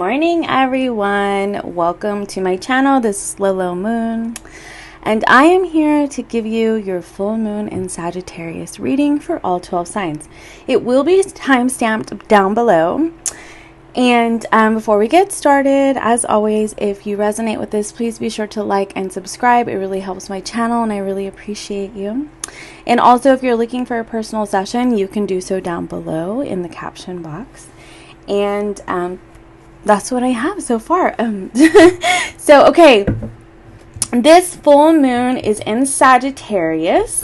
Morning everyone, welcome to my channel. This is Lilo Moon and I am here to give you your full moon in Sagittarius reading for all 12 signs. It will be time-stamped down below. And before we get started, as always, if you resonate with this, please be sure to like and subscribe. It really helps my channel and I really appreciate you. And also, if you're looking for a personal session, you can do so down below in the caption box. And that's what I have so far. So, okay, this full moon is in Sagittarius,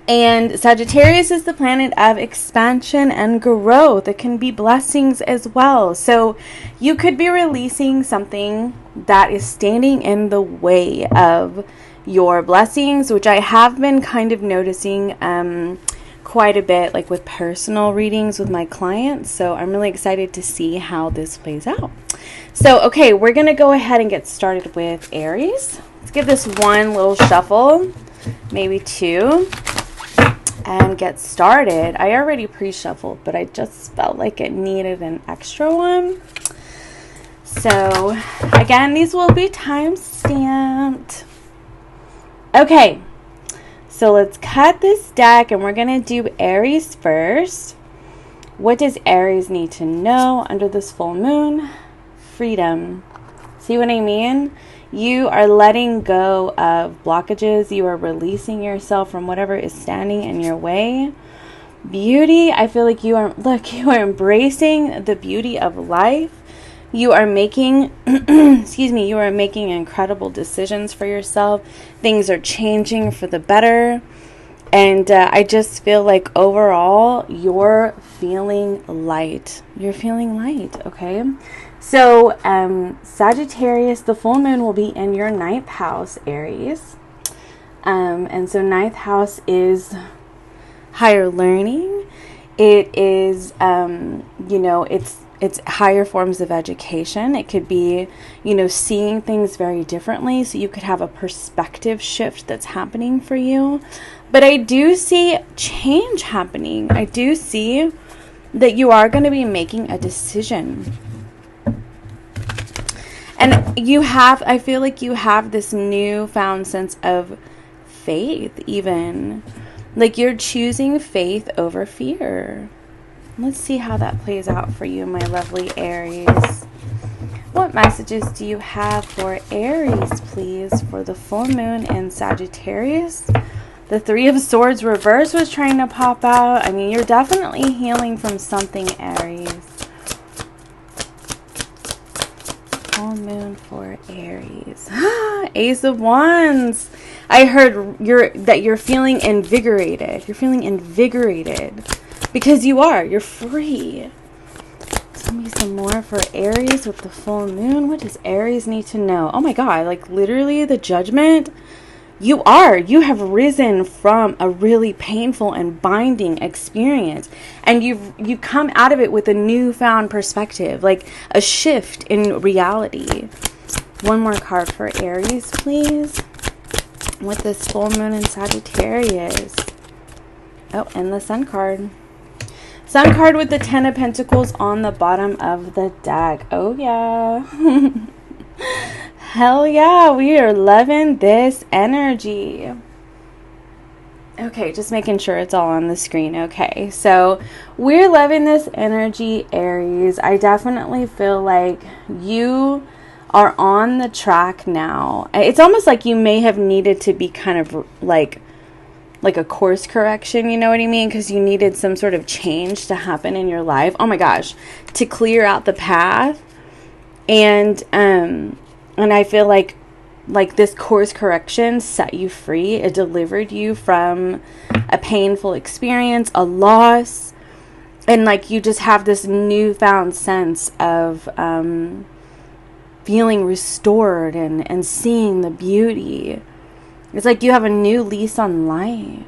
and Sagittarius is the planet of expansion and growth. It can be blessings as well. So you could be releasing something that is standing in the way of your blessings, which I have been kind of noticing quite a bit, like with personal readings with my clients. So I'm really excited to see how this plays out. So, okay, we're going to go ahead and get started with Aries. Let's give this one little shuffle, maybe two, and get started. I already pre-shuffled, but I just felt like it needed an extra one. So, again, these will be time-stamped. Okay. So let's cut this deck and we're going to do Aries first. What does Aries need to know under this full moon? Freedom. See what I mean? You are letting go of blockages. You are releasing yourself from whatever is standing in your way. Beauty. I feel like you are embracing the beauty of life. You are making, you are making incredible decisions for yourself. Things are changing for the better. And I just feel like overall, you're feeling light. You're feeling light, okay? So, Sagittarius, the full moon will be in your 9th house, Aries. And so 9th house is higher learning. It is, it's higher forms of education. It could be, seeing things very differently. So you could have a perspective shift that's happening for you. But I do see change happening. I do see that you are going to be making a decision. And I feel like you have this newfound sense of faith even. Like you're choosing faith over fear. Let's see how that plays out for you, my lovely Aries. What messages do you have for Aries, please, for the full moon in Sagittarius? The 3 of Swords reverse was trying to pop out. I mean, you're definitely healing from something, Aries. Full moon for Aries. Ace of Wands. I heard that you're feeling invigorated. You're feeling invigorated. Because you're free. Tell me some more for Aries with the full moon. What does Aries need to know? Oh my God, like literally the Judgment. You have risen from a really painful and binding experience. And you've come out of it with a newfound perspective, like a shift in reality. One more card for Aries, please. With this full moon in Sagittarius. Oh, and the Sun card. Sun card with the 10 of Pentacles on the bottom of the deck. Oh, yeah. Hell yeah. We are loving this energy. Okay, just making sure it's all on the screen. Okay, so we're loving this energy, Aries. I definitely feel like you are on the track now. It's almost like you may have needed to be kind of like a course correction, you know what I mean? Because you needed some sort of change to happen in your life. Oh my gosh, to clear out the path. And I feel like this course correction set you free. It delivered you from a painful experience, a loss. And like you just have this newfound sense of feeling restored and seeing the beauty. It's like you have a new lease on life.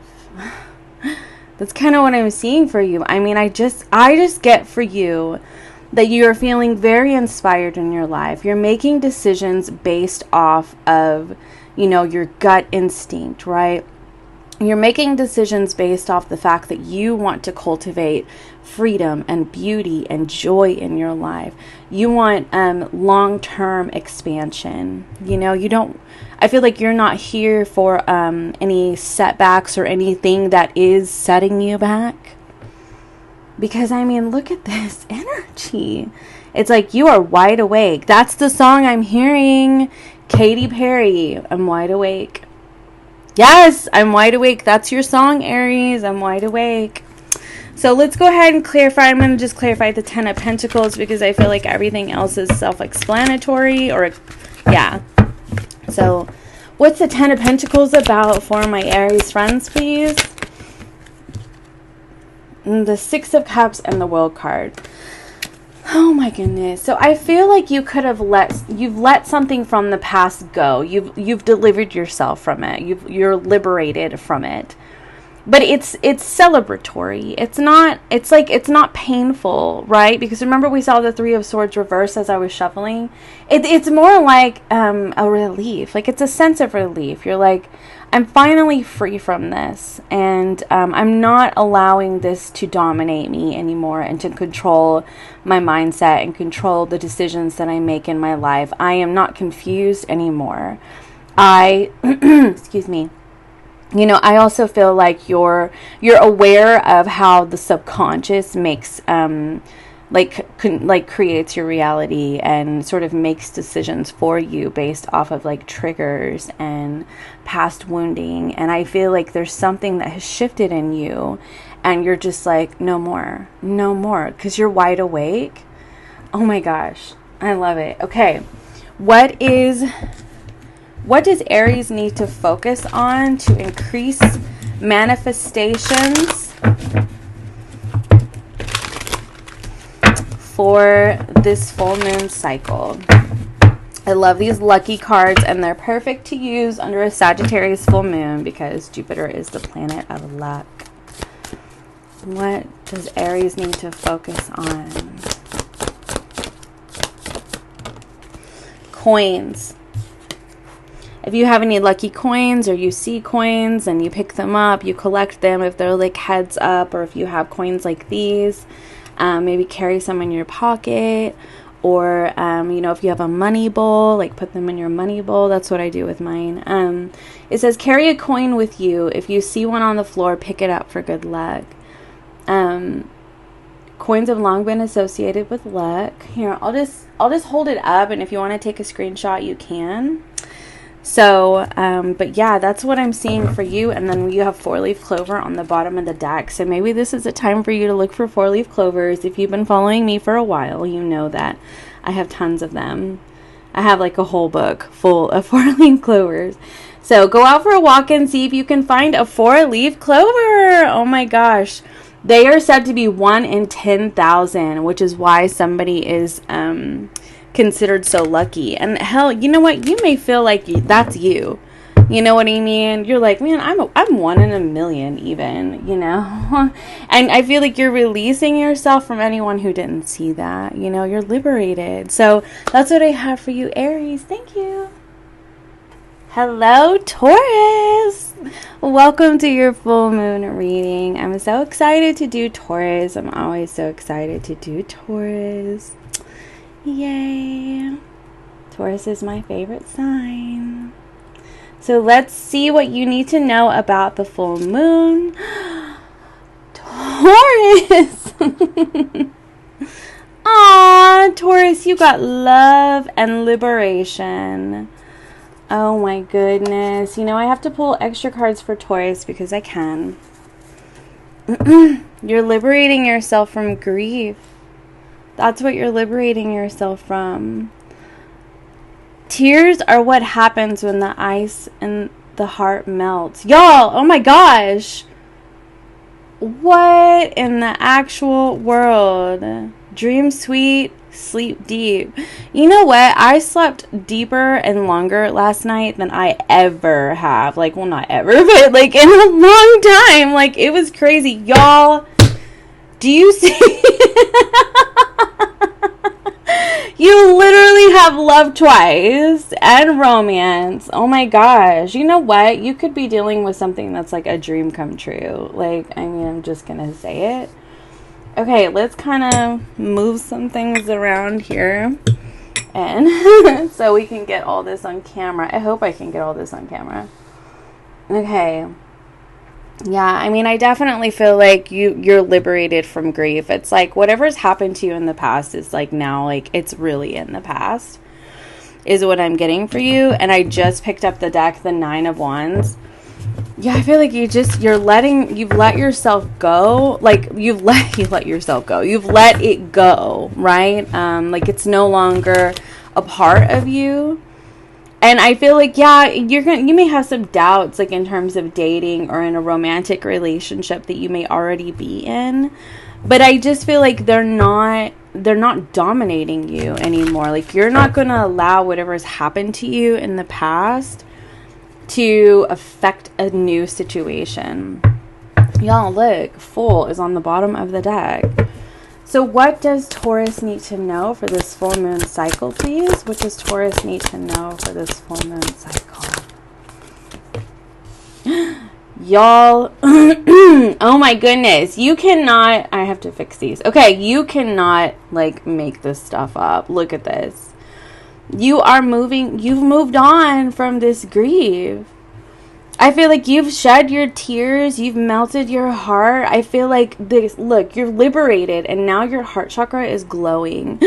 That's kind of what I'm seeing for you. I mean, I just get for you that you're feeling very inspired in your life. You're making decisions based off of, your gut instinct, right? You're making decisions based off the fact that you want to cultivate freedom and beauty and joy in your life. You want long-term expansion. You know, I feel like you're not here for any setbacks or anything that is setting you back. Because, I mean, look at this energy. It's like you are wide awake. That's the song I'm hearing. Katy Perry, I'm wide awake. Yes, I'm wide awake. That's your song, Aries. I'm wide awake. So let's go ahead and clarify. I'm going to just clarify the 10 of Pentacles because I feel like everything else is self-explanatory. Or, yeah. So what's the 10 of Pentacles about for my Aries friends, please? And the 6 of Cups and the World card. Oh my goodness. So I feel like you could have let something from the past go. You've delivered yourself from it. You're liberated from it. But it's celebratory. It's not painful, right? Because remember we saw the 3 of Swords reversed as I was shuffling. It's more like a relief. Like it's a sense of relief. You're like, I'm finally free from this, and I'm not allowing this to dominate me anymore and to control my mindset and control the decisions that I make in my life. I am not confused anymore. Excuse me. You know, I also feel like you're aware of how the subconscious makes creates your reality and sort of makes decisions for you based off of like triggers and past wounding. And I feel like there's something that has shifted in you and you're just like, no more, because you're wide awake. Oh my gosh, I love it. Okay, what does Aries need to focus on to increase manifestations for this full moon cycle? I love these lucky cards, and they're perfect to use under a Sagittarius full moon because Jupiter is the planet of luck. What does Aries need to focus on? Coins. If you have any lucky coins or you see coins and you pick them up, you collect them if they're like heads up, or if you have coins like these, maybe carry some in your pocket, or you know, if you have a money bowl, like put them in your money bowl. That's what I do with mine. It says carry a coin with you. If you see one on the floor, pick it up for good luck. Coins have long been associated with luck. Here, I'll just hold it up, and if you want to take a screenshot, you can. So, but yeah, that's what I'm seeing for you. And then you have 4-leaf clover on the bottom of the deck. So maybe this is a time for you to look for 4-leaf clovers. If you've been following me for a while, you know that I have tons of them. I have like a whole book full of 4-leaf clovers. So go out for a walk and see if you can find a 4-leaf clover. Oh my gosh. They are said to be 1 in 10,000, which is why somebody is, considered so lucky. And hell, you know what, you may feel like that's you, know what I mean? You're like, man, I'm 1 in a million even, you know. And I feel like you're releasing yourself from anyone who didn't see that, you know. You're liberated. So that's what I have for you, Aries. Thank you. Hello, Taurus. Welcome to your full moon reading. I'm so excited to do Taurus. I'm always so excited to do Taurus. Yay. Taurus is my favorite sign. So let's see what you need to know about the full moon. Taurus. Aw, Taurus, you got love and liberation. Oh my goodness. You know, I have to pull extra cards for Taurus because I can. You're liberating yourself from grief. That's what you're liberating yourself from. Tears are what happens when the ice in the heart melts. Y'all, oh my gosh. What in the actual world? Dream sweet, sleep deep. You know what? I slept deeper and longer last night than I ever have. Like, well, not ever, but like in a long time. Like, it was crazy. Y'all, do you see? You literally have love twice and romance. Oh my gosh. You know what? You could be dealing with something that's like a dream come true. Like, I mean, I'm just going to say it. Okay, let's kind of move some things around here. And so we can get all this on camera. I hope I can get all this on camera. Okay. Yeah, I mean, I definitely feel like you're liberated from grief. It's like whatever's happened to you in the past is like now, like it's really in the past is what I'm getting for you. And I just picked up the deck, the 9 of Wands. Yeah, I feel like you've let yourself go. Like you've let yourself go. You've let it go, right? Like it's no longer a part of you. And I feel like, yeah, you may have some doubts, like in terms of dating or in a romantic relationship that you may already be in, but I just feel like they're not dominating you anymore. Like you're not going to allow whatever's happened to you in the past to affect a new situation. Y'all, look, Fool is on the bottom of the deck. So what does Taurus need to know for this full moon cycle, please? What does Taurus need to know for this full moon cycle? Y'all, oh my goodness. You cannot, I have to fix these. Okay, you cannot, like, make this stuff up. Look at this. You've moved on from this grief. I feel like you've shed your tears. You've melted your heart. I feel like this. Look, you're liberated. And now your heart chakra is glowing.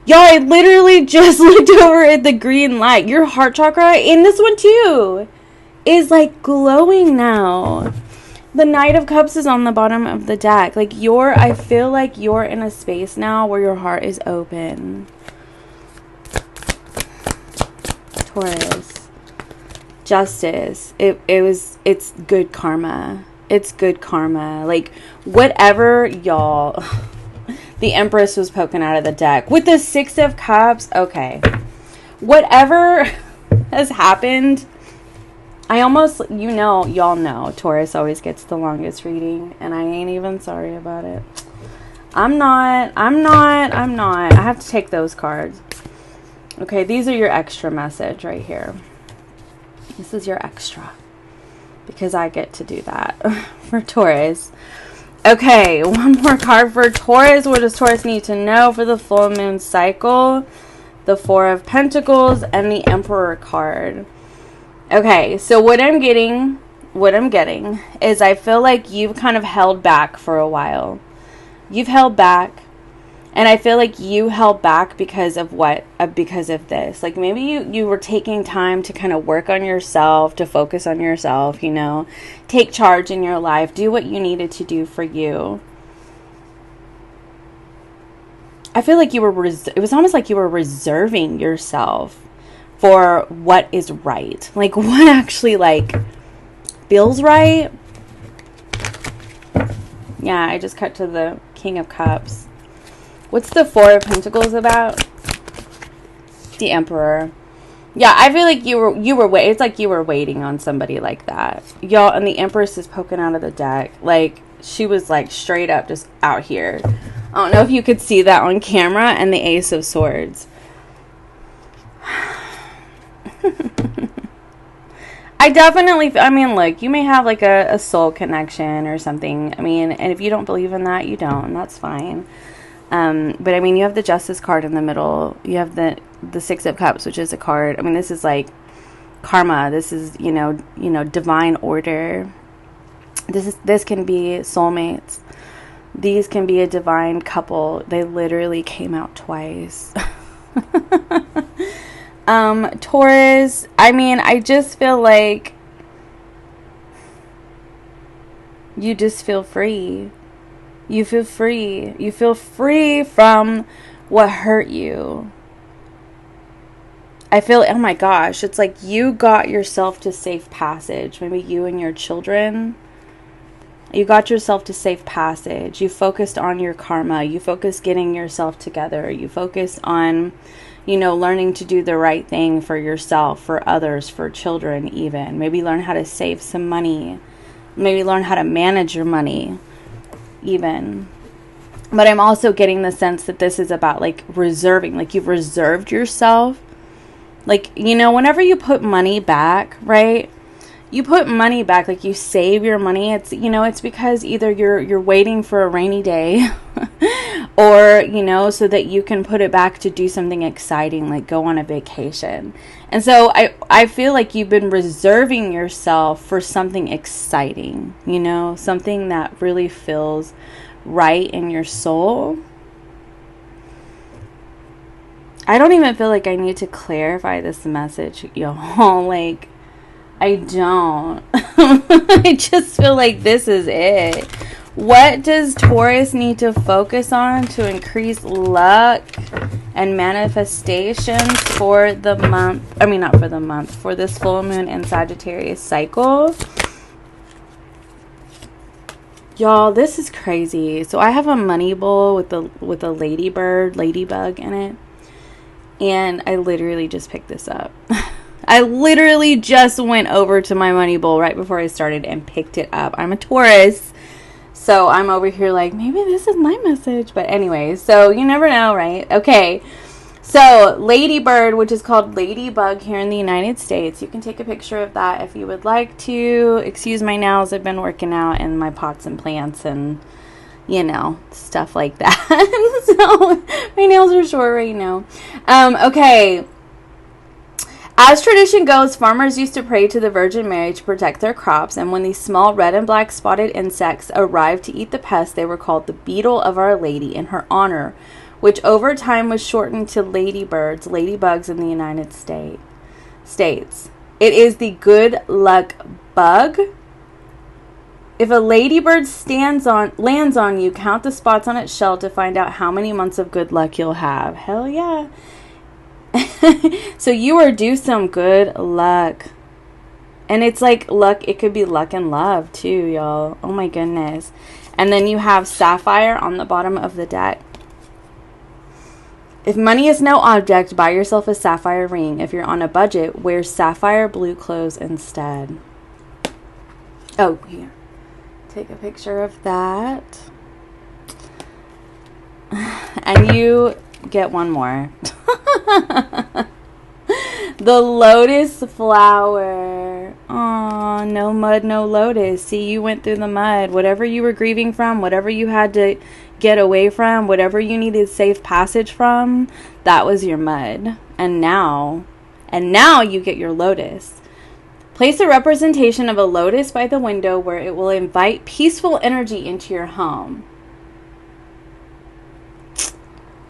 Y'all, I literally just looked over at the green light. Your heart chakra, in this one too, is like glowing now. The Knight of Cups is on the bottom of the deck. Like I feel like you're in a space now where your heart is open. Taurus. Justice. It's good karma. It's good karma. Like whatever, y'all. The Empress was poking out of the deck with the 6 of Cups. Okay, whatever has happened, I almost, y'all know Taurus always gets the longest reading, and I ain't even sorry about it. I'm not. I have to take those cards. Okay, these are your extra message right here. This is your extra, because I get to do that for Taurus. Okay, one more card for Taurus. What does Taurus need to know for the full moon cycle? The 4 of Pentacles and the Emperor card. Okay, so what I'm getting is I feel like you've kind of held back for a while. You've held back. And I feel like you held back because of what? Because of this. Like maybe you were taking time to kind of work on yourself, to focus on yourself, take charge in your life, do what you needed to do for you. I feel like it was almost like you were reserving yourself for what is right. Like what actually like feels right. Yeah, I just cut to the King of Cups. What's the 4 of Pentacles about? The Emperor. Yeah, I feel like you were it's like you were waiting on somebody like that. Y'all, and the Empress is poking out of the deck. Like, she was like straight up just out here. I don't know if you could see that on camera, and the Ace of Swords. I mean, look, you may have like a soul connection or something. I mean, and if you don't believe in that, you don't, and that's fine. But I mean, you have the Justice card in the middle. You have the 6 of Cups, which is a card. I mean, this is like karma. This is, divine order. This can be soulmates. These can be a divine couple. They literally came out twice. Taurus, I mean, I just feel like you just feel free. You feel free. You feel free from what hurt you. I feel, oh my gosh, it's like you got yourself to safe passage. Maybe you and your children. You got yourself to safe passage. You focused on your karma. You focused getting yourself together. You focused on, learning to do the right thing for yourself, for others, for children even. Maybe learn how to save some money. Maybe learn how to manage your money even. But I'm also getting the sense that this is about like reserving, like you've reserved yourself. Like, you know, whenever you put money back, right? You put money back, like you save your money. It's, you know, it's because either you're waiting for a rainy day or, you know, so that you can put it back to do something exciting, like go on a vacation. And so I feel like you've been reserving yourself for something exciting, you know, something that really feels right in your soul. I don't even feel like I need to clarify this message, y'all. Like, I don't. I just feel like this is it. What does Taurus need to focus on to increase luck and manifestations for the month? I mean, not for the month, for this full moon and Sagittarius cycle. Y'all, this is crazy. So I have a money bowl with a ladybug in it. And I literally just picked this up. I literally just went over to my money bowl right before I started and picked it up. I'm a Taurus. So I'm over here like, maybe this is my message. But anyway, so you never know, right? Okay. So ladybird, which is called ladybug here in the United States. You can take a picture of that if you would like to. Excuse my nails. I've been working out in my pots and plants and, you know, stuff like that. So my nails are short right now. Okay. As tradition goes, farmers used to pray to the Virgin Mary to protect their crops, and when these small red and black spotted insects arrived to eat the pest, they were called the beetle of Our Lady in her honor, which over time was shortened to ladybugs in the United States. It is the good luck bug. If a ladybird lands on you, count the spots on its shell to find out how many months of good luck you'll have. Hell yeah. So you are due some good luck. And it's like luck, it could be luck and love too, y'all. Oh my goodness. And then you have sapphire on the bottom of the deck. If money is no object, buy yourself a sapphire ring. If you're on a budget, wear sapphire blue clothes instead. Oh, here. Take a picture of that. And you get one more. The lotus flower. Oh, no mud, no lotus. See, you went through the mud. Whatever you were grieving from, whatever you had to get away from, whatever you needed safe passage from, that was your mud. And now you get your lotus. Place a representation of a lotus by the window where it will invite peaceful energy into your home.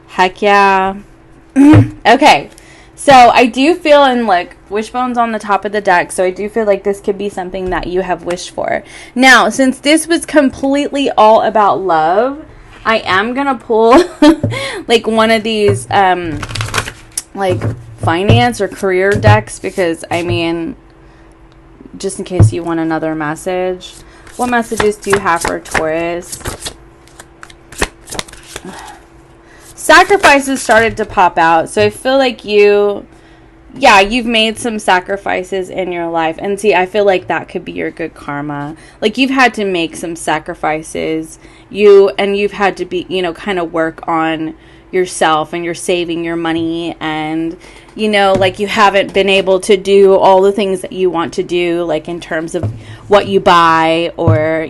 Heck yeah. Okay. So I do feel, and look, wishbone's on the top of the deck, so I do feel like this could be something that you have wished for. Now, since this was completely all about love, I am going to pull like one of these like finance or career decks, because I mean, just in case you want another message. What messages do you have for Taurus? Sacrifices started to pop out. So I feel like you've made some sacrifices in your life. And see, I feel like that could be your good karma. Like you've had to make some sacrifices. You've had to be, kind of work on yourself, and you're saving your money, and like you haven't been able to do all the things that you want to do, like in terms of what you buy, or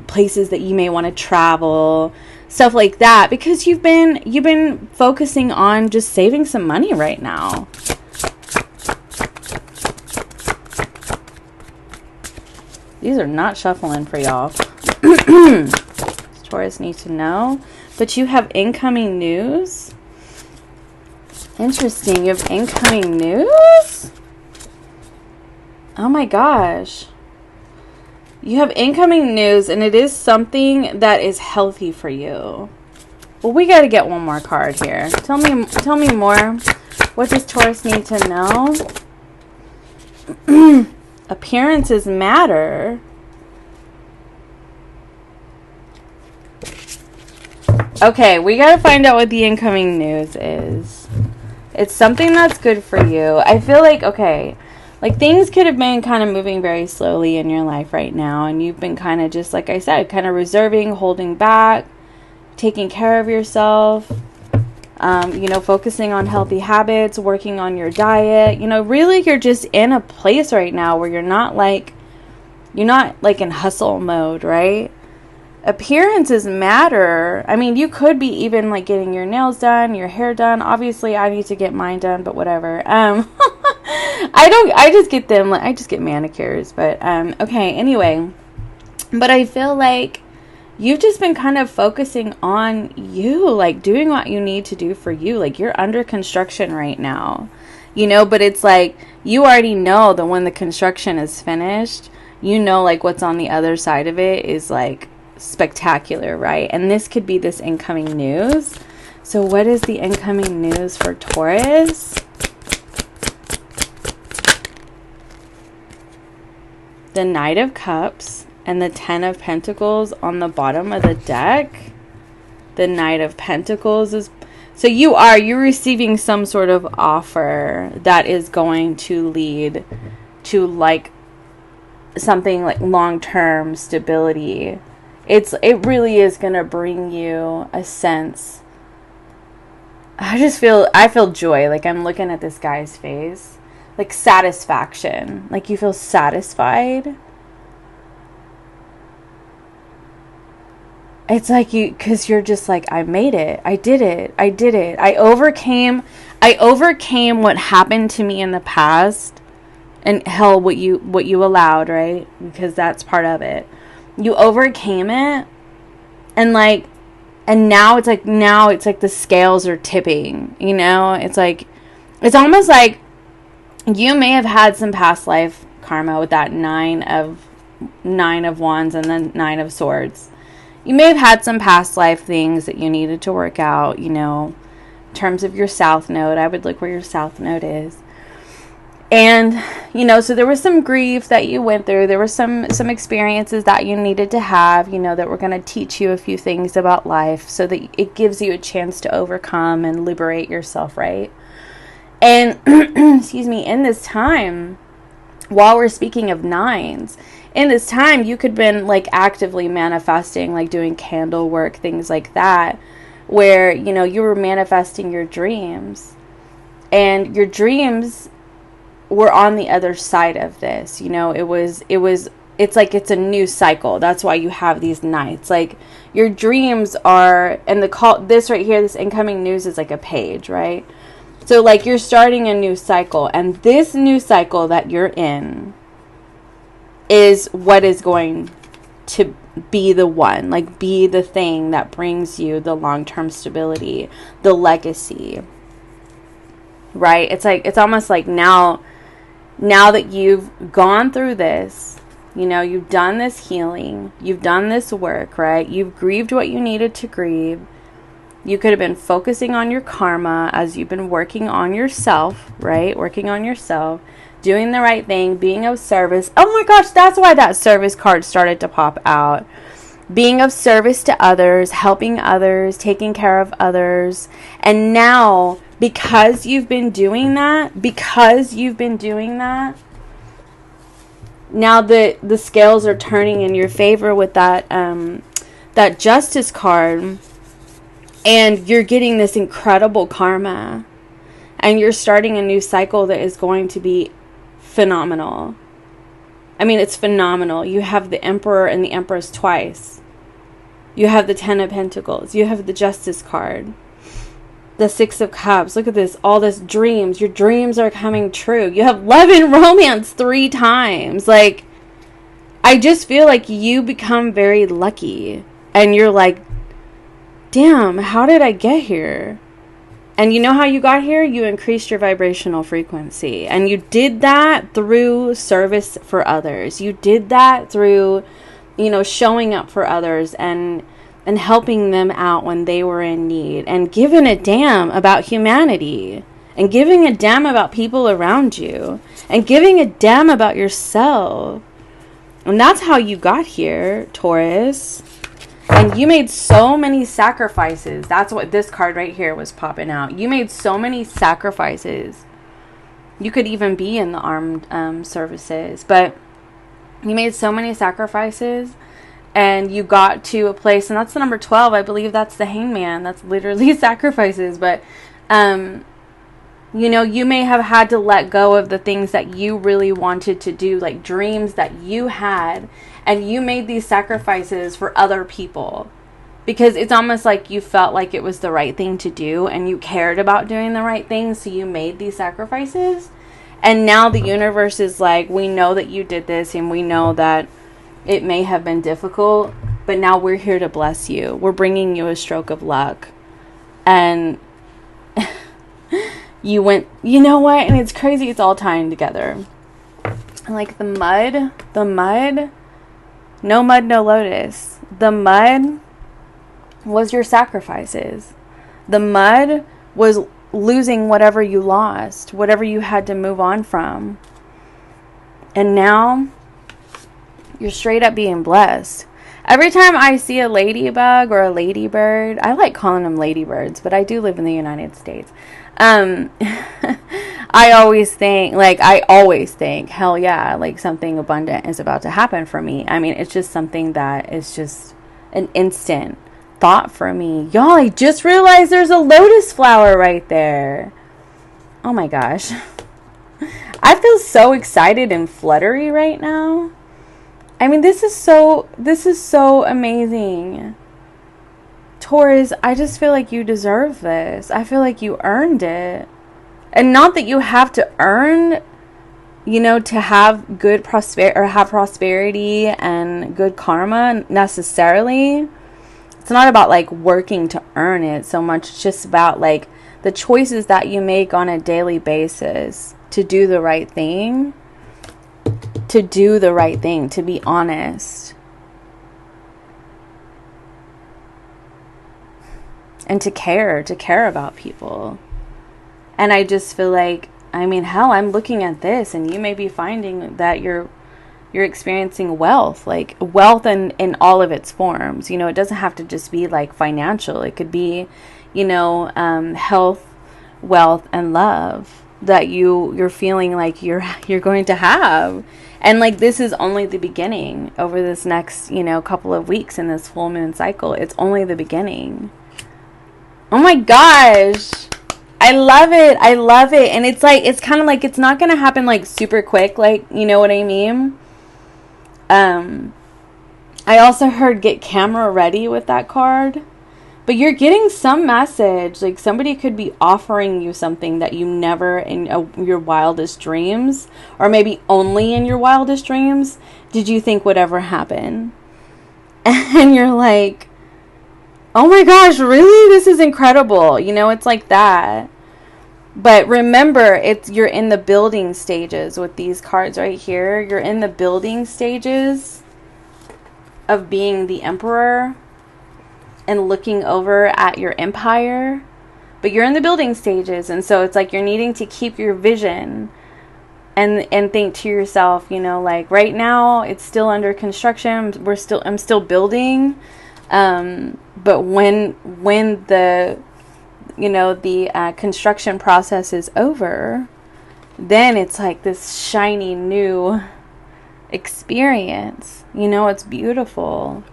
places that you may want to travel, stuff like that, because you've been focusing on just saving some money right now. These are not shuffling for y'all. Taurus needs to know. But you have incoming news? Interesting. You have incoming news? Oh my gosh. You have incoming news, and it is something that is healthy for you. Well, we got to get one more card here. Tell me more. What does Taurus need to know? Appearances matter. Okay, we got to find out what the incoming news is. It's something that's good for you. I feel like, okay, like things could have been kind of moving very slowly in your life right now, and you've been kind of just, like I said, kind of reserving, holding back, taking care of yourself, you know, focusing on healthy habits, working on your diet. You know, really you're just in a place right now where you're not like in hustle mode, right? Appearances matter. I mean, you could be even like getting your nails done, your hair done. Obviously, I need to get mine done, but whatever. I just get them, I just get manicures, but okay, anyway. But I feel like you've just been kind of focusing on you, like doing what you need to do for you. Like you're under construction right now, you know, but it's like you already know that when the construction is finished, you know, like what's on the other side of it is like spectacular, right? And this could be this incoming news. So what is the incoming news for Taurus? The Knight of Cups and the Ten of Pentacles on the bottom of the deck. The Knight of Pentacles is... So you're receiving some sort of offer that is going to lead to like something like long-term stability. It really is going to bring you a sense. I feel joy. Like I'm looking at this guy's face. Like satisfaction. Like you feel satisfied. It's like because you're just like, I made it. I did it. I overcame what happened to me in the past. And hell, what you allowed, right? Because that's part of it. You overcame it, and now it's like the scales are tipping, you know? It's almost like you may have had some past life karma with that nine of wands and then Nine of Swords. You may have had some past life things that you needed to work out, you know, in terms of your south node. I would look where your south node is. And, you know, so there was some grief that you went through. There were some experiences that you needed to have, you know, that were going to teach you a few things about life so that it gives you a chance to overcome and liberate yourself, right? And, excuse me, in this time, while we're speaking of nines, in this time, you could have been like actively manifesting, like doing candle work, things like that, where, you know, you were manifesting your dreams. And your dreams were on the other side of this, you know. It's like it's a new cycle. That's why you have these nights. Like your dreams are, and this right here, this incoming news is like a page, right? So like you're starting a new cycle, and this new cycle that you're in is what is going to be the one, like be the thing that brings you the long-term stability, the legacy, right? It's like, it's almost like now that you've gone through this, you know, you've done this healing, you've done this work, right? You've grieved what you needed to grieve. You could have been focusing on your karma as you've been working on yourself, right? Working on yourself, doing the right thing, being of service. Oh my gosh, that's why that service card started to pop out. Being of service to others, helping others, taking care of others. And now, because you've been doing that, now the scales are turning in your favor with that that Justice card. And you're getting this incredible karma. And you're starting a new cycle that is going to be phenomenal. I mean, it's phenomenal. You have the Emperor and the Empress twice. You have the Ten of Pentacles. You have the Justice card. The Six of Cups. Look at this. All this dreams. Your dreams are coming true. You have love and romance 3 times. Like, I just feel like you become very lucky. And you're like, damn, how did I get here? And you know how you got here? You increased your vibrational frequency. And you did that through service for others. You did that through, you know, showing up for others and helping them out when they were in need. And giving a damn about humanity. And giving a damn about people around you. And giving a damn about yourself. And that's how you got here, Taurus. And you made so many sacrifices. That's what this card right here was popping out. You made so many sacrifices. You could even be in the armed services. But you made so many sacrifices. and you got to a place, and that's the number 12. I believe that's the hangman. That's literally sacrifices. But, you know, you may have had to let go of the things that you really wanted to do, like dreams that you had, and you made these sacrifices for other people. Because it's almost like you felt like it was the right thing to do, and you cared about doing the right thing, so you made these sacrifices. And now the universe is like, we know that you did this, and we know that it may have been difficult, but now we're here to bless you. We're bringing you a stroke of luck. And you went, you know what? And it's crazy. It's all tying together. Like the mud, no mud, no lotus. The mud was your sacrifices. The mud was losing whatever you lost, whatever you had to move on from. And now you're straight up being blessed. Every time I see a ladybug or a ladybird, I like calling them ladybirds, but I do live in the United States. I always think, hell yeah, like something abundant is about to happen for me. I mean, it's just something that is just an instant thought for me. Y'all, I just realized there's a lotus flower right there. Oh my gosh. I feel so excited and fluttery right now. I mean, this is so amazing. Taurus, I just feel like you deserve this. I feel like you earned it. And not that you have to earn, you know, to have good prosperity and good karma necessarily. It's not about like working to earn it so much. It's just about like the choices that you make on a daily basis to do the right thing. To do the right thing, to be honest. And to care about people. And I just feel like, I mean, hell, I'm looking at this and you may be finding that you're experiencing wealth, like wealth in all of its forms. You know, it doesn't have to just be like financial. It could be, you know, health, wealth, and love that you're feeling like you're going to have. And like, this is only the beginning over this next, you know, couple of weeks in this full moon cycle. It's only the beginning. Oh my gosh. I love it. I love it. And it's like, it's kind of like, it's not going to happen like super quick. Like, you know what I mean? I also heard get camera ready with that card. But you're getting some message. Like somebody could be offering you something that you never in your wildest dreams, or maybe only in your wildest dreams, did you think would ever happen. And you're like, oh my gosh, really? This is incredible. You know, it's like that. But remember, you're in the building stages with these cards right here. You're in the building stages of being the emperor and looking over at your empire. But you're in the building stages, and so it's like you're needing to keep your vision and think to yourself, you know, like right now it's still under construction. I'm still building. But when the, you know, the construction process is over, then it's like this shiny new experience. You know, it's beautiful.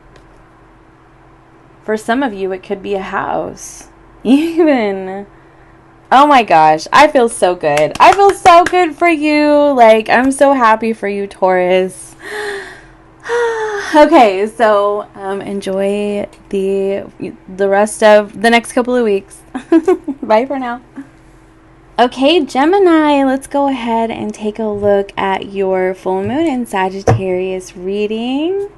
For some of you, it could be a house. Even. Oh my gosh. I feel so good. I feel so good for you. Like, I'm so happy for you, Taurus. Okay, so enjoy the rest of the next couple of weeks. Bye for now. Okay, Gemini, let's go ahead and take a look at your full moon in Sagittarius reading.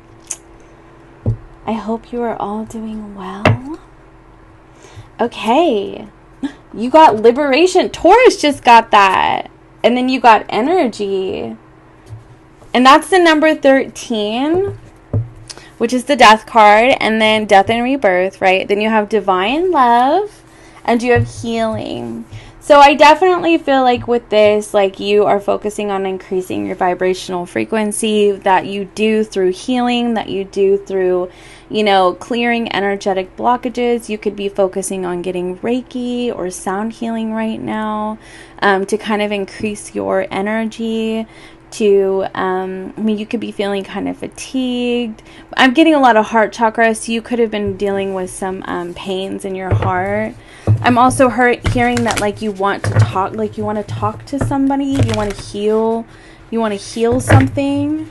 I hope you are all doing well. Okay, you got liberation. Taurus just got that. And then you got energy. And that's the number 13, which is the death card. And then death and rebirth, right? Then you have divine love and you have healing. So I definitely feel like with this, like you are focusing on increasing your vibrational frequency, that you do through healing, that you do through, you know, clearing energetic blockages. You could be focusing on getting Reiki or sound healing right now, to kind of increase your energy. I mean, you could be feeling kind of fatigued. I'm getting a lot of heart chakra, so you could have been dealing with some pains in your heart. I'm also hearing that, like, you want to talk to somebody, you want to heal something.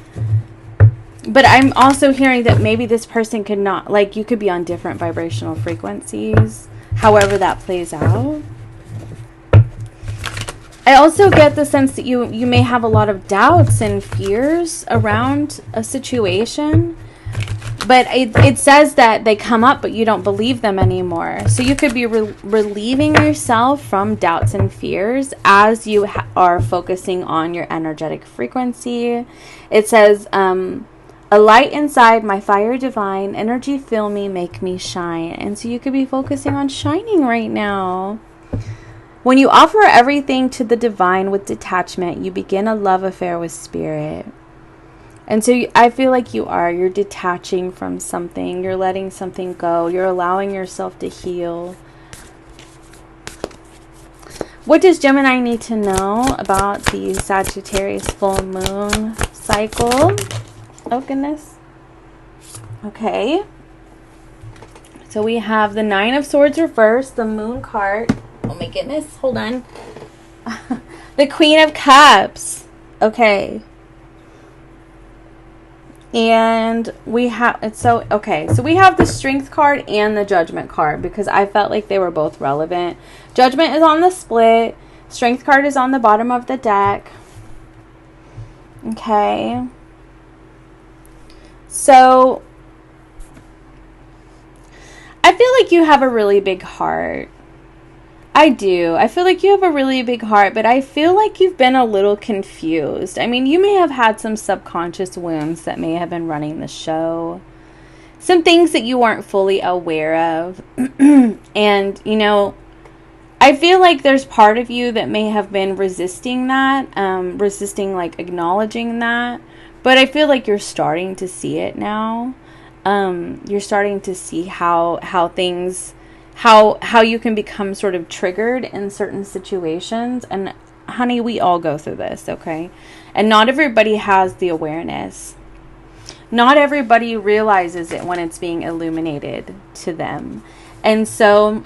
But I'm also hearing that maybe this person could not, like, you could be on different vibrational frequencies, however that plays out. I also get the sense that you may have a lot of doubts and fears around a situation. But it says that they come up, but you don't believe them anymore. So you could be relieving yourself from doubts and fears as you are focusing on your energetic frequency. It says, a light inside, my fire divine, energy fill me, make me shine. And so you could be focusing on shining right now. When you offer everything to the divine with detachment, you begin a love affair with spirit. And so I feel like you're detaching from something. You're letting something go. You're allowing yourself to heal. What does Gemini need to know about the Sagittarius full moon cycle? Oh, goodness. Okay. So we have the Nine of Swords reversed, the Moon card. Oh, my goodness. Hold on. The Queen of Cups. Okay. And we have, so we have the Strength card and the Judgment card, because I felt like they were both relevant. Judgment is on the split. Strength card is on the bottom of the deck. Okay. So I feel like you have a really big heart. I do. I feel like you have a really big heart, but I feel like you've been a little confused. I mean, you may have had some subconscious wounds that may have been running the show. Some things that you weren't fully aware of. And, you know, I feel like there's part of you that may have been resisting that, resisting, like, acknowledging that. But I feel like you're starting to see it now. You're starting to see how things... How you can become sort of triggered in certain situations. And honey, we all go through this, okay? And not everybody has the awareness. Not everybody realizes it when it's being illuminated to them. And so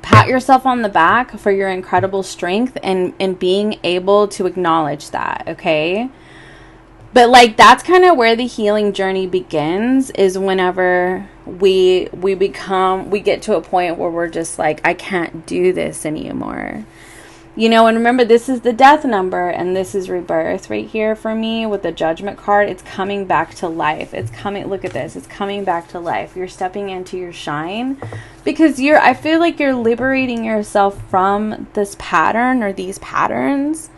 pat yourself on the back for your incredible strength and being able to acknowledge that, okay? But, like, that's kind of where the healing journey begins, is whenever we get to a point where we're just like, I can't do this anymore. You know, and remember, this is the death number, and this is rebirth right here for me with the Judgment card. It's coming back to life. It's coming, look at this. It's coming back to life. You're stepping into your shine, because I feel like you're liberating yourself from this pattern or these patterns.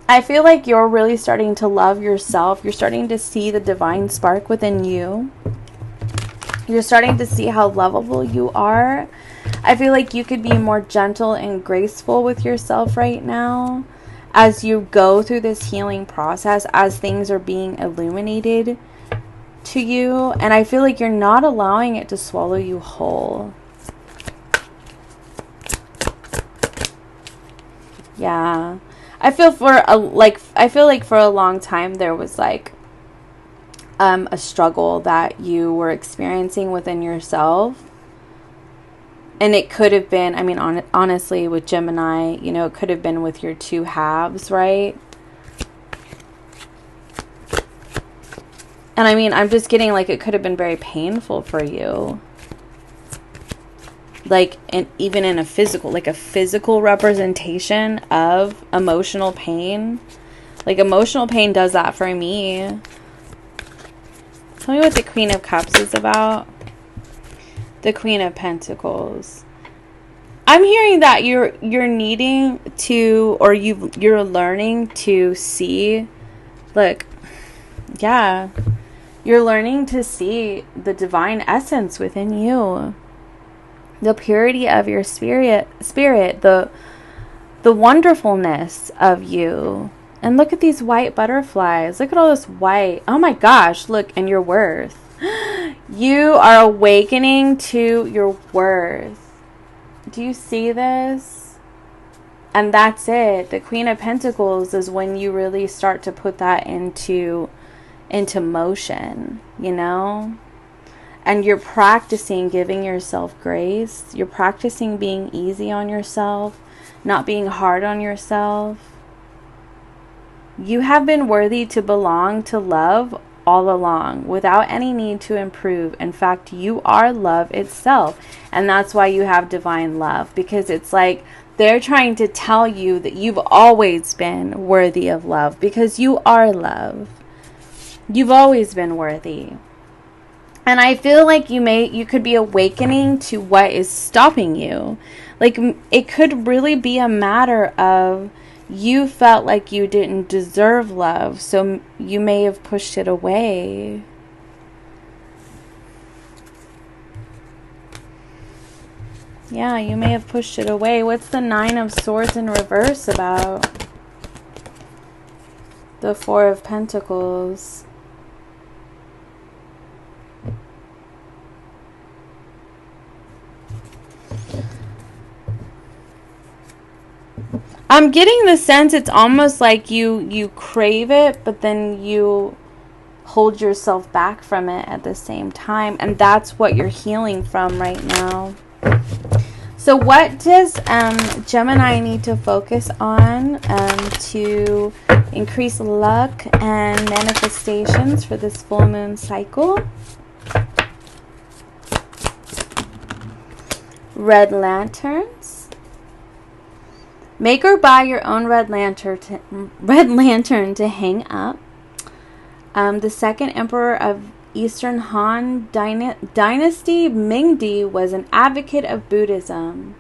I feel like you're really starting to love yourself. You're starting to see the divine spark within you. You're starting to see how lovable you are. I feel like you could be more gentle and graceful with yourself right now as you go through this healing process, as things are being illuminated to you. And I feel like you're not allowing it to swallow you whole. Yeah. I feel like for a long time there was like a struggle that you were experiencing within yourself. And it could have been, I mean, honestly, with Gemini, you know, it could have been with your two halves, right? And I mean, I'm just getting like it could have been very painful for you. Like, even in a physical representation of emotional pain. Like, emotional pain does that for me. Tell me what the Queen of Cups is about. The Queen of Pentacles. I'm hearing that you're needing to, or you're learning to see, look, yeah, you're learning to see the divine essence within you. the purity of your spirit, the wonderfulness of you. And look at these white butterflies. Look at all this white. Oh my gosh, look, and your worth. You are awakening to your worth. Do you see this? And that's it. The Queen of Pentacles is when you really start to put that into motion, you know? And you're practicing giving yourself grace. You're practicing being easy on yourself, not being hard on yourself. You have been worthy to belong to love all along without any need to improve. In fact, you are love itself. And that's why you have divine love, because it's like they're trying to tell you that you've always been worthy of love, because you are love. You've always been worthy. And I feel like you could be awakening to what is stopping you. Like, it could really be a matter of you felt like you didn't deserve love, so you may have pushed it away. Yeah, you may have pushed it away. What's the Nine of Swords in reverse about? The Four of Pentacles. I'm getting the sense it's almost like you crave it, but then you hold yourself back from it at the same time. And that's what you're healing from right now. So what does Gemini need to focus on to increase luck and manifestations for this full moon cycle? Red lanterns. Make or buy your own red lantern to hang up. The second emperor of Eastern Han Dynasty, Mingdi, was an advocate of Buddhism.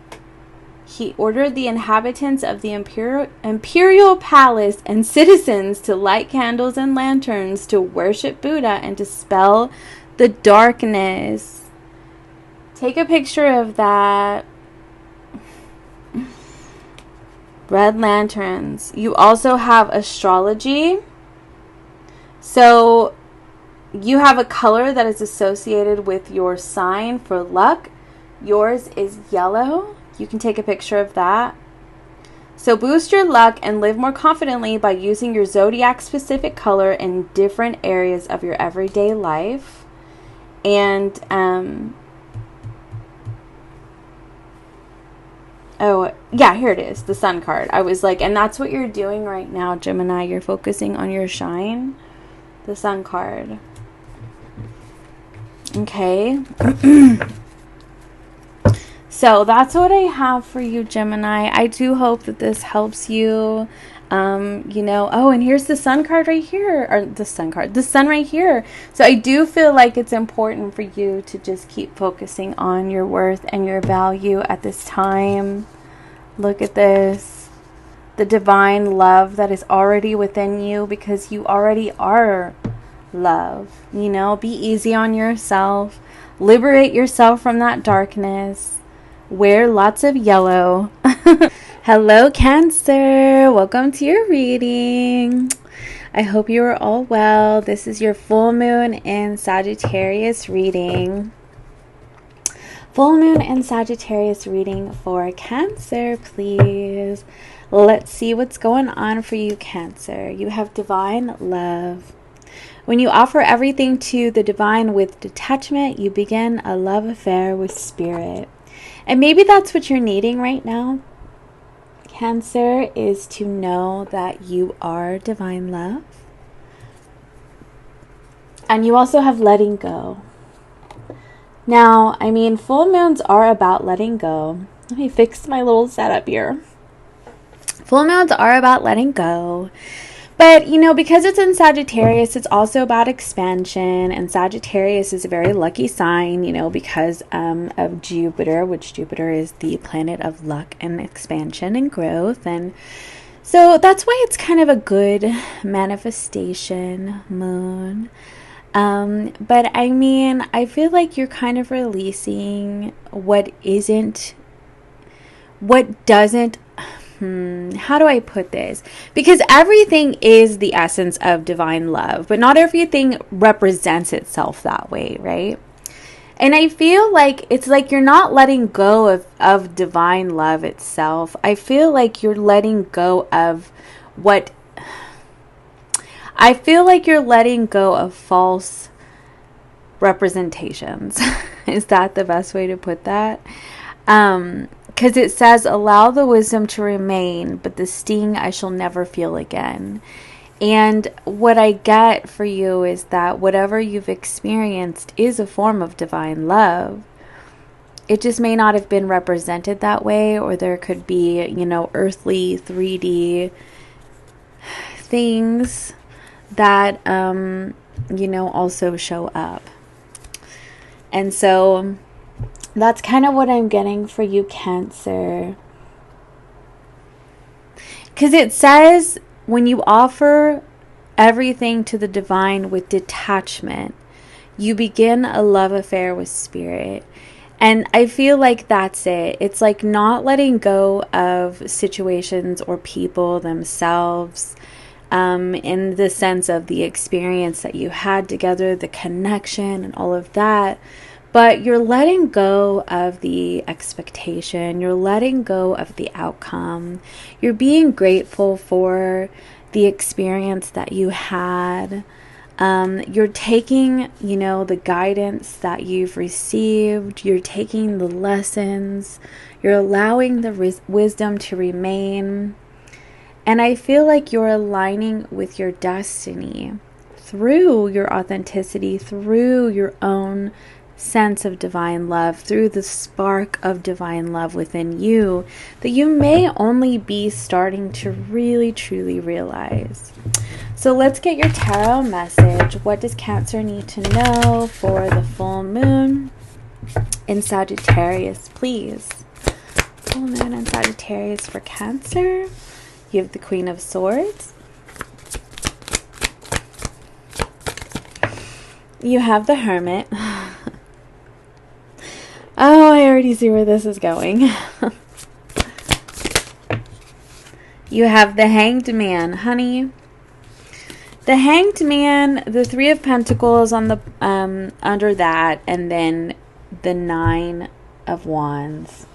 He ordered the inhabitants of the imperial palace and citizens to light candles and lanterns to worship Buddha and dispel the darkness. Take a picture of that. Red lanterns. You also have astrology. So you have a color that is associated with your sign for luck. Yours is yellow. You can take a picture of that. So boost your luck and live more confidently by using your zodiac specific color in different areas of your everyday life. And oh, yeah, here it is, the Sun card. I was like, and that's what you're doing right now, Gemini. You're focusing on your shine. The Sun card. Okay. So that's what I have for you, Gemini. I do hope that this helps you. You know, oh, and here's the Sun card right here, or the Sun card, the Sun right here. So I do feel like it's important for you to just keep focusing on your worth and your value at this time. Look at this, the divine love that is already within you, because you already are love. You know, be easy on yourself, liberate yourself from that darkness, wear lots of yellow. Hello, Cancer. Welcome to your reading. I hope you are all well. This is your full moon in Sagittarius reading. Full moon and Sagittarius reading for Cancer, please. Let's see what's going on for you, Cancer. You have divine love. When you offer everything to the divine with detachment, you begin a love affair with spirit. And maybe that's what you're needing right now, Cancer, is to know that you are divine love. And you also have letting go. Now, I mean, full moons are about letting go. Let me fix my little setup here. Full moons are about letting go. But, you know, because it's in Sagittarius, it's also about expansion. And Sagittarius is a very lucky sign, you know, because of Jupiter, which Jupiter is the planet of luck and expansion and growth. And so that's why it's kind of a good manifestation moon. But I mean, I feel like you're kind of releasing what doesn't, how do I put this? Because everything is the essence of divine love, but not everything represents itself that way, right? And I feel like it's like you're not letting go of divine love itself. I feel like you're letting go of what... I feel like you're letting go of false representations. Is that the best way to put that? Because it says, allow the wisdom to remain, but the sting I shall never feel again. And what I get for you is that whatever you've experienced is a form of divine love. It just may not have been represented that way, or there could be, earthly 3D things that, also show up. And so that's kind of what I'm getting for you, Cancer. Because it says, when you offer everything to the divine with detachment, you begin a love affair with spirit. And I feel like that's it. It's like not letting go of situations or people themselves, in the sense of the experience that you had together, the connection and all of that. But you're letting go of the expectation. You're letting go of the outcome. You're being grateful for the experience that you had. You're taking, the guidance that you've received. You're taking the lessons. You're allowing the wisdom to remain. And I feel like you're aligning with your destiny through your authenticity, through your own sense of divine love, through the spark of divine love within you that you may only be starting to really truly realize. So let's get your tarot message. What does Cancer need to know for the full moon in Sagittarius, please? Full moon in Sagittarius for Cancer. You have the Queen of Swords. You have the Hermit. Oh, I already see where this is going. You have the Hanged Man, honey. The Hanged Man, the Three of Pentacles on the under that, and then the Nine of Wands.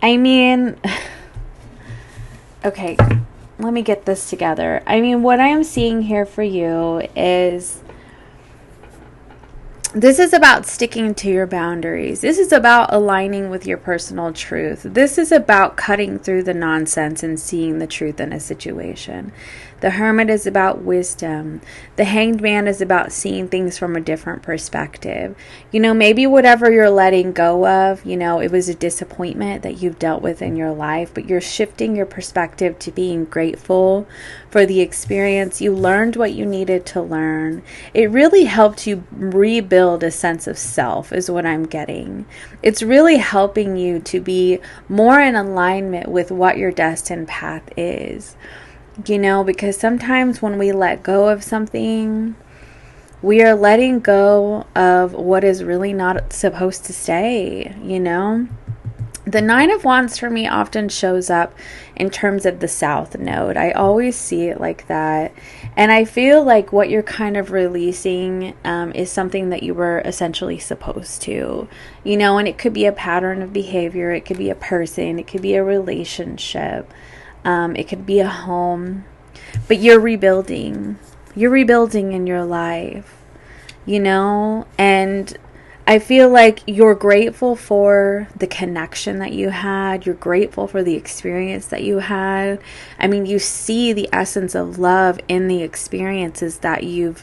I mean, okay, let me get this together. I mean, what I am seeing here for you is, this is about sticking to your boundaries. This is about aligning with your personal truth. This is about cutting through the nonsense and seeing the truth in a situation. The Hermit is about wisdom. The Hanged Man is about seeing things from a different perspective. Maybe whatever you're letting go of, it was a disappointment that you've dealt with in your life, but you're shifting your perspective to being grateful for the experience. You learned what you needed to learn. It really helped you rebuild a sense of self, is what I'm getting. It's really helping you to be more in alignment with what your destined path is. Because sometimes when we let go of something, we are letting go of what is really not supposed to stay, The Nine of Wands for me often shows up in terms of the South Node. I always see it like that. And I feel like what you're kind of releasing is something that you were essentially supposed to, and it could be a pattern of behavior. It could be a person. It could be a relationship. It could be a home. But you're rebuilding. You're rebuilding in your life, and I feel like you're grateful for the connection that you had. You're grateful for the experience that you had. I mean, you see the essence of love in the experiences that you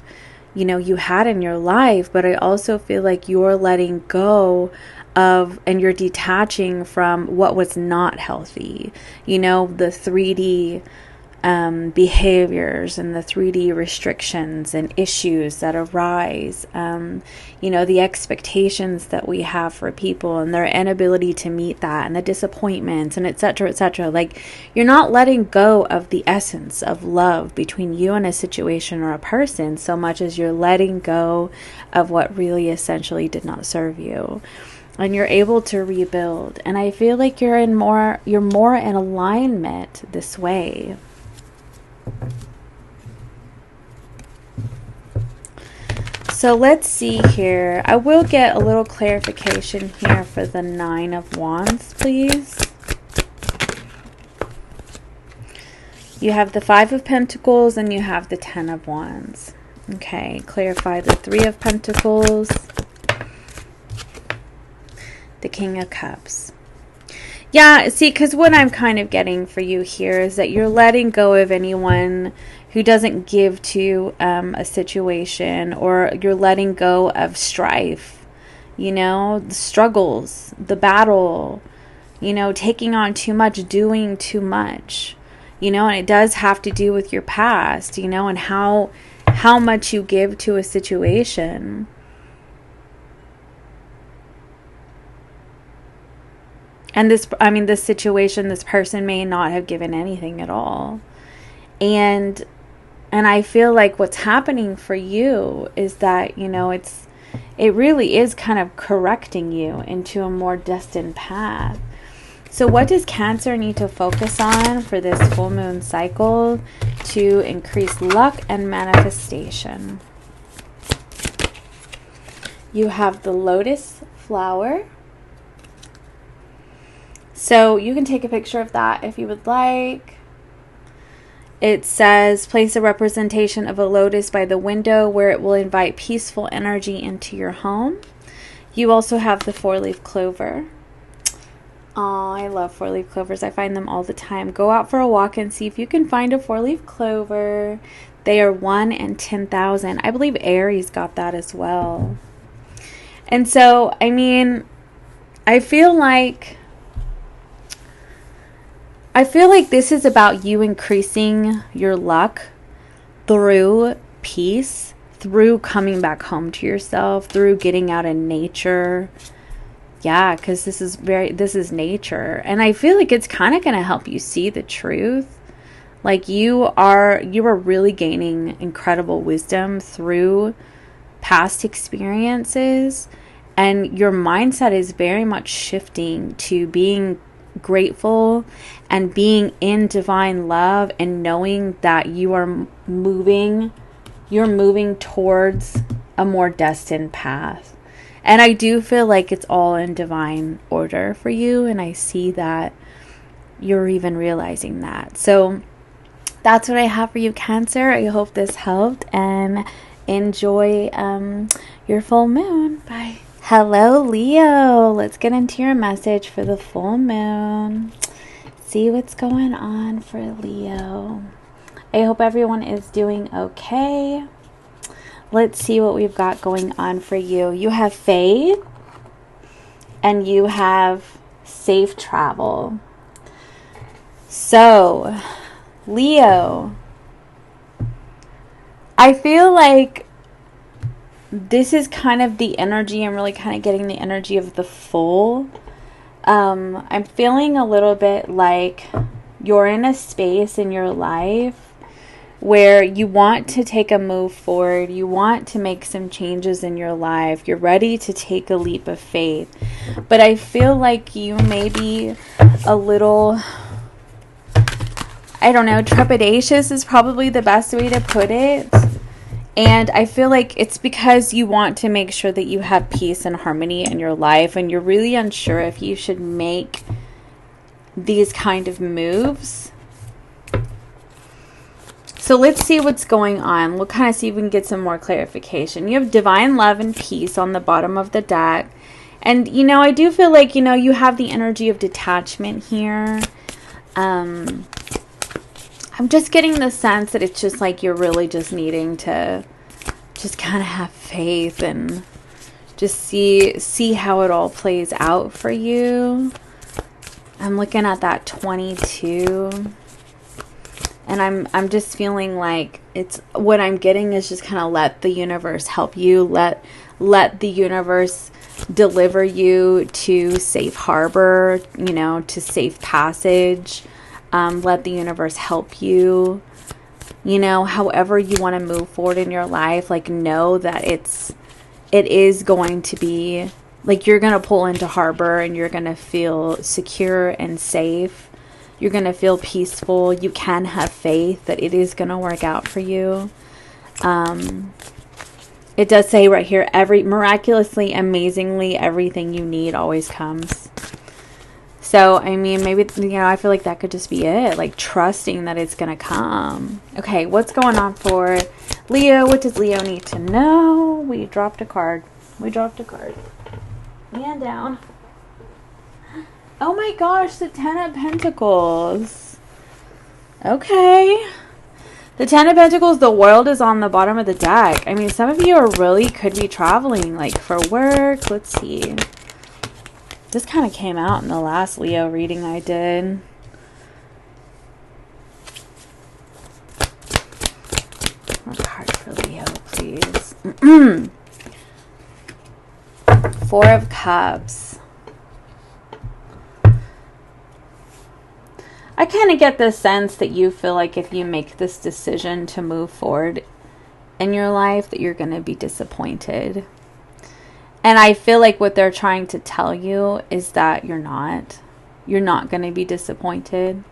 had in your life. But I also feel like you're letting go of, and you're detaching from what was not healthy. The 3D behaviors and the 3D restrictions and issues that arise, you know, the expectations that we have for people and their inability to meet that, and the disappointments, and etc., etc. Like, you're not letting go of the essence of love between you and a situation or a person so much as you're letting go of what really essentially did not serve you. And you're able to rebuild. And I feel like you're more in alignment this way. So let's see here. I will get a little clarification here for the 9 of Wands, please. You have the 5 of Pentacles and you have the 10 of Wands. Okay, clarify the 3 of Pentacles, the King of Cups. Yeah, see, because what I'm kind of getting for you here is that you're letting go of anyone who doesn't give to a situation, or you're letting go of strife, you know, the struggles, the battle, you know, taking on too much, doing too much, you know, and it does have to do with your past, you know, and how much you give to a situation. And this situation, this person may not have given anything at all. And I feel like what's happening for you is that, you know, it really is kind of correcting you into a more destined path. So what does Cancer need to focus on for this full moon cycle to increase luck and manifestation? You have the lotus flower. So you can take a picture of that if you would like. It says, place a representation of a lotus by the window where it will invite peaceful energy into your home. You also have the 4-leaf clover. Oh, I love 4-leaf clovers. I find them all the time. Go out for a walk and see if you can find a 4-leaf clover. They are 1 in 10,000. I believe Aries got that as well. And so, I mean, I feel like this is about you increasing your luck through peace, through coming back home to yourself, through getting out in nature. Yeah, because this is nature. And I feel like it's kind of going to help you see the truth. Like you are really gaining incredible wisdom through past experiences. And your mindset is very much shifting to being grateful and being in divine love, and knowing that you're moving towards a more destined path. And I do feel like it's all in divine order for you, and I see that you're even realizing that. So that's what I have for you, Cancer. I hope this helped, and enjoy your full moon. Bye. Hello, Leo. Let's get into your message for the full moon. See what's going on for Leo. I hope everyone is doing okay. Let's see what we've got going on for you. You have faith and you have safe travel. So, Leo, I feel like this is kind of the energy. I'm really kind of getting the energy of the Fool. I'm feeling a little bit like you're in a space in your life where you want to take a move forward. You want to make some changes in your life. You're ready to take a leap of faith. But I feel like you may be a little, I don't know, trepidatious is probably the best way to put it. And I feel like it's because you want to make sure that you have peace and harmony in your life, and you're really unsure if you should make these kind of moves. So let's see what's going on. We'll kind of see if we can get some more clarification. You have divine love and peace on the bottom of the deck. And, you know, I do feel like, you know, you have the energy of detachment here. I'm just getting the sense that it's just like you're really just needing to just kind of have faith and just see how it all plays out for you. I'm looking at that 22. And I'm just feeling like it's, what I'm getting is just kind of let the universe help you. Let the universe deliver you to safe harbor, you know, to safe passage. Let the universe help you, you know, however you want to move forward in your life. Like, know that it is going to be, like, you're going to pull into harbor and you're going to feel secure and safe. You're going to feel peaceful. You can have faith that it is going to work out for you. It does say right here, miraculously, amazingly, everything you need always comes. So, I mean, maybe, you know, I feel like that could just be it. Like, trusting that it's going to come. Okay, what's going on for Leo? What does Leo need to know? We dropped a card. Man down. Oh my gosh, the Ten of Pentacles. Okay. The Ten of Pentacles, the world is on the bottom of the deck. I mean, some of you could be traveling, like, for work. Let's see. This kind of came out in the last Leo reading I did. One card for Leo, please. Four of Cups. I kind of get the sense that you feel like if you make this decision to move forward in your life, that you're going to be disappointed. And I feel like what they're trying to tell you is that you're not going to be disappointed.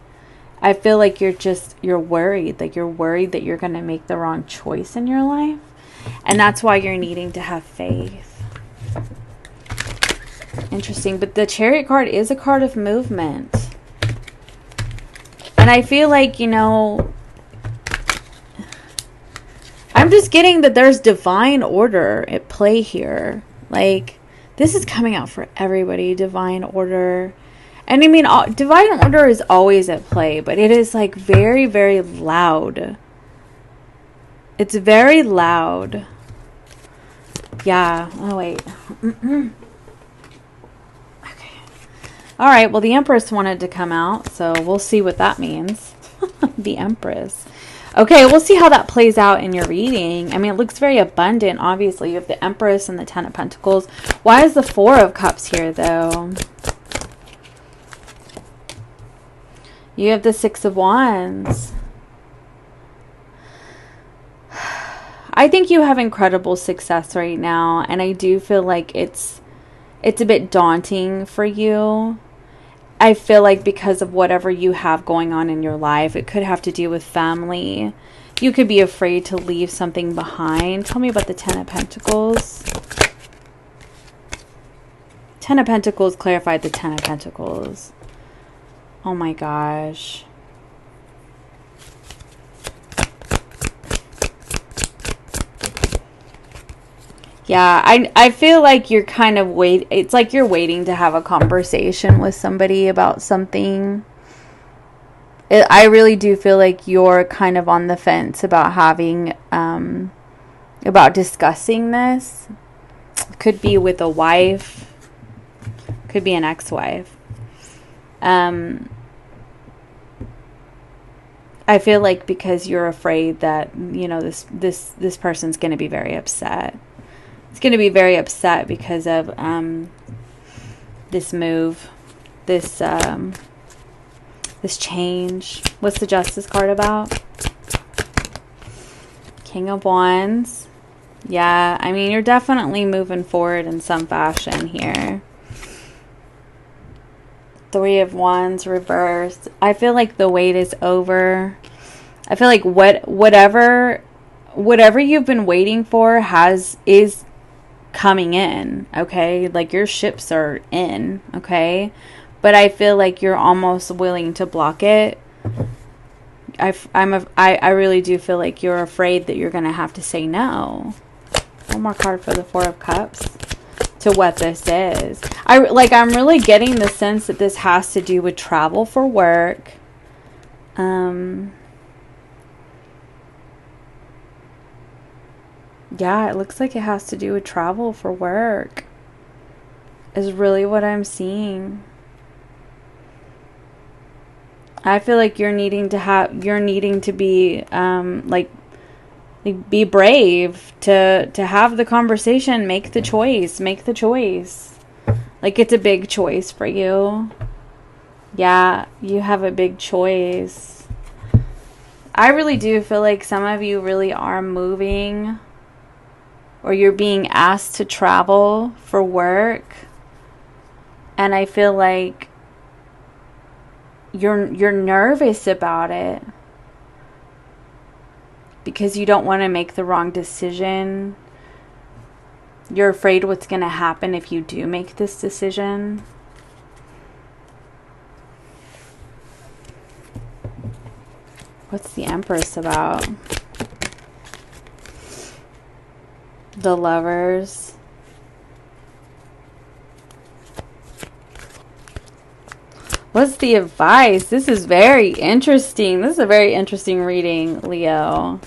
I feel like you're worried. Like, you're worried that you're going to make the wrong choice in your life. And that's why you're needing to have faith. Interesting. But the Chariot card is a card of movement. And I feel like, you know, I'm just getting that there's divine order at play here. Like, this is coming out for everybody, divine order. And I mean, divine order is always at play, but it is like very, very loud. It's very loud. Yeah. Oh, wait. Okay. All right. Well, the Empress wanted to come out, so we'll see what that means. The Empress. Okay, we'll see how that plays out in your reading. I mean, it looks very abundant, obviously. You have the Empress and the Ten of Pentacles. Why is the Four of Cups here, though? You have the Six of Wands. I think you have incredible success right now, and I do feel like it's a bit daunting for you. I feel like because of whatever you have going on in your life, it could have to do with family. You could be afraid to leave something behind. Tell me about the Ten of Pentacles. Ten of Pentacles clarified the Ten of Pentacles. Oh my gosh. Yeah, I feel like you're kind of it's like you're waiting to have a conversation with somebody about something. I really do feel like you're kind of on the fence about having, about discussing this. Could be with a wife. Could be an ex-wife. I feel like because you're afraid that, you know, this person's going to be very upset. It's going to be very upset because of this move, this change. What's the Justice card about? King of Wands. Yeah, I mean, you're definitely moving forward in some fashion here. Three of Wands reversed. I feel like the wait is over. I feel like whatever you've been waiting for is coming in, okay? Like, your ships are in, okay? But I feel like you're almost willing to block it. I really do feel like you're afraid that you're going to have to say no. One more card for the Four of Cups to what this is. I'm really getting the sense that this has to do with travel for work. Yeah, it looks like it has to do with travel for work. Is really what I'm seeing. I feel like you're needing to be like be brave to have the conversation, make the choice. Like, it's a big choice for you. Yeah, you have a big choice. I really do feel like some of you really are moving, or you're being asked to travel for work. And I feel like you're nervous about it because you don't want to make the wrong decision. You're afraid what's going to happen if you do make this decision. What's the Empress about? The Lovers. What's the advice? This is very interesting. This is a very interesting reading, Leo.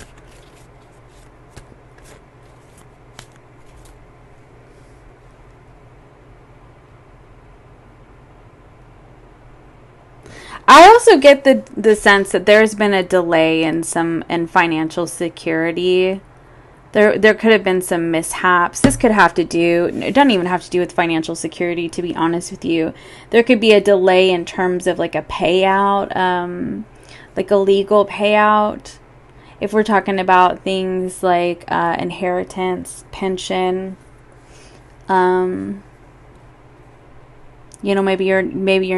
I also get the sense that there's been a delay in financial security. There could have been some mishaps. This could have to do, it doesn't even have to do with financial security, to be honest with you. There could be a delay in terms of like a payout, like a legal payout. If we're talking about things like inheritance, pension, you know, maybe you're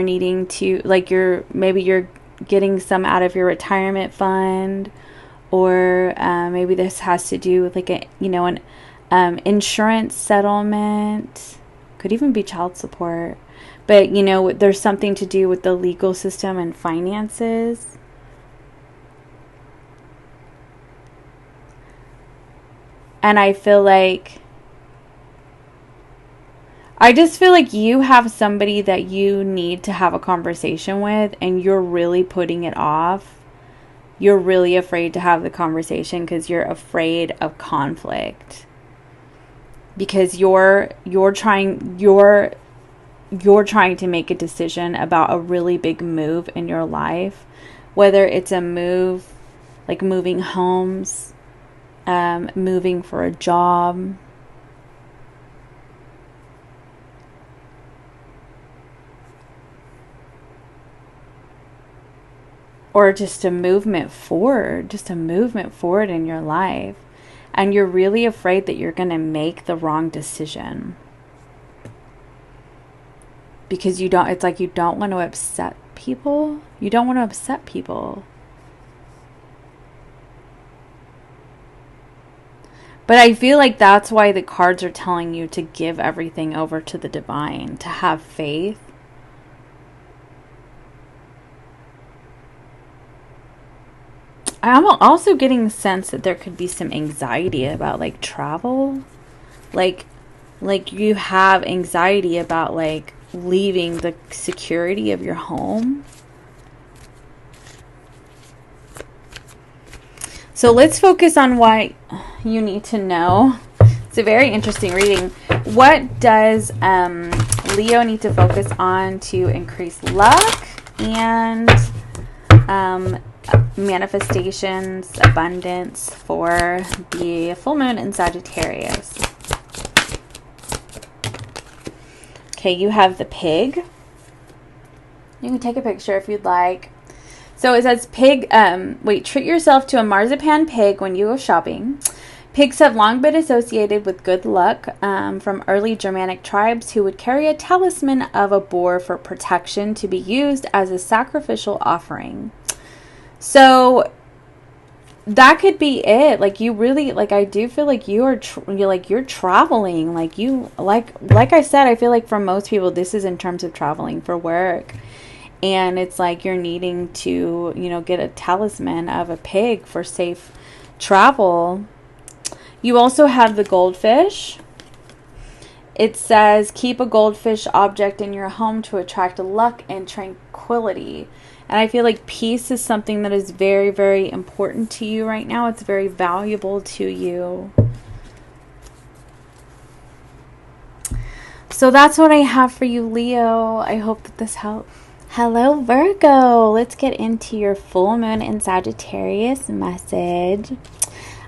needing to, like, maybe you're getting some out of your retirement fund. Or maybe this has to do with like an insurance settlement. Could even be child support. But, you know, there's something to do with the legal system and finances. And I just feel like you have somebody that you need to have a conversation with, and you're really putting it off. You're really afraid to have the conversation because you're afraid of conflict. Because you're trying to make a decision about a really big move in your life, whether it's a move like moving homes, moving for a job, or just a movement forward in your life. And you're really afraid that you're going to make the wrong decision. Because it's like you don't want to upset people. You don't want to upset people. But I feel like that's why the cards are telling you to give everything over to the divine, to have faith. I'm also getting the sense that there could be some anxiety about like travel. Like you have anxiety about like leaving the security of your home. So let's focus on what you need to know. It's a very interesting reading. What does Leo need to focus on to increase luck and manifestations, abundance for the full moon in Sagittarius? Okay, you have the pig. You can take a picture if you'd like. So it says pig, treat yourself to a marzipan pig when you go shopping. Pigs have long been associated with good luck from early Germanic tribes who would carry a talisman of a boar for protection to be used as a sacrificial offering. So that could be it. Like you really, like I do feel like you're traveling. Like I said, I feel like for most people this is in terms of traveling for work. And it's like you're needing to, get a talisman of a pig for safe travel. You also have the goldfish. It says keep a goldfish object in your home to attract luck and tranquility. And I feel like peace is something that is very, very important to you right now. It's very valuable to you. So that's what I have for you, Leo. I hope that this Hello Virgo, let's get into your full moon in Sagittarius message.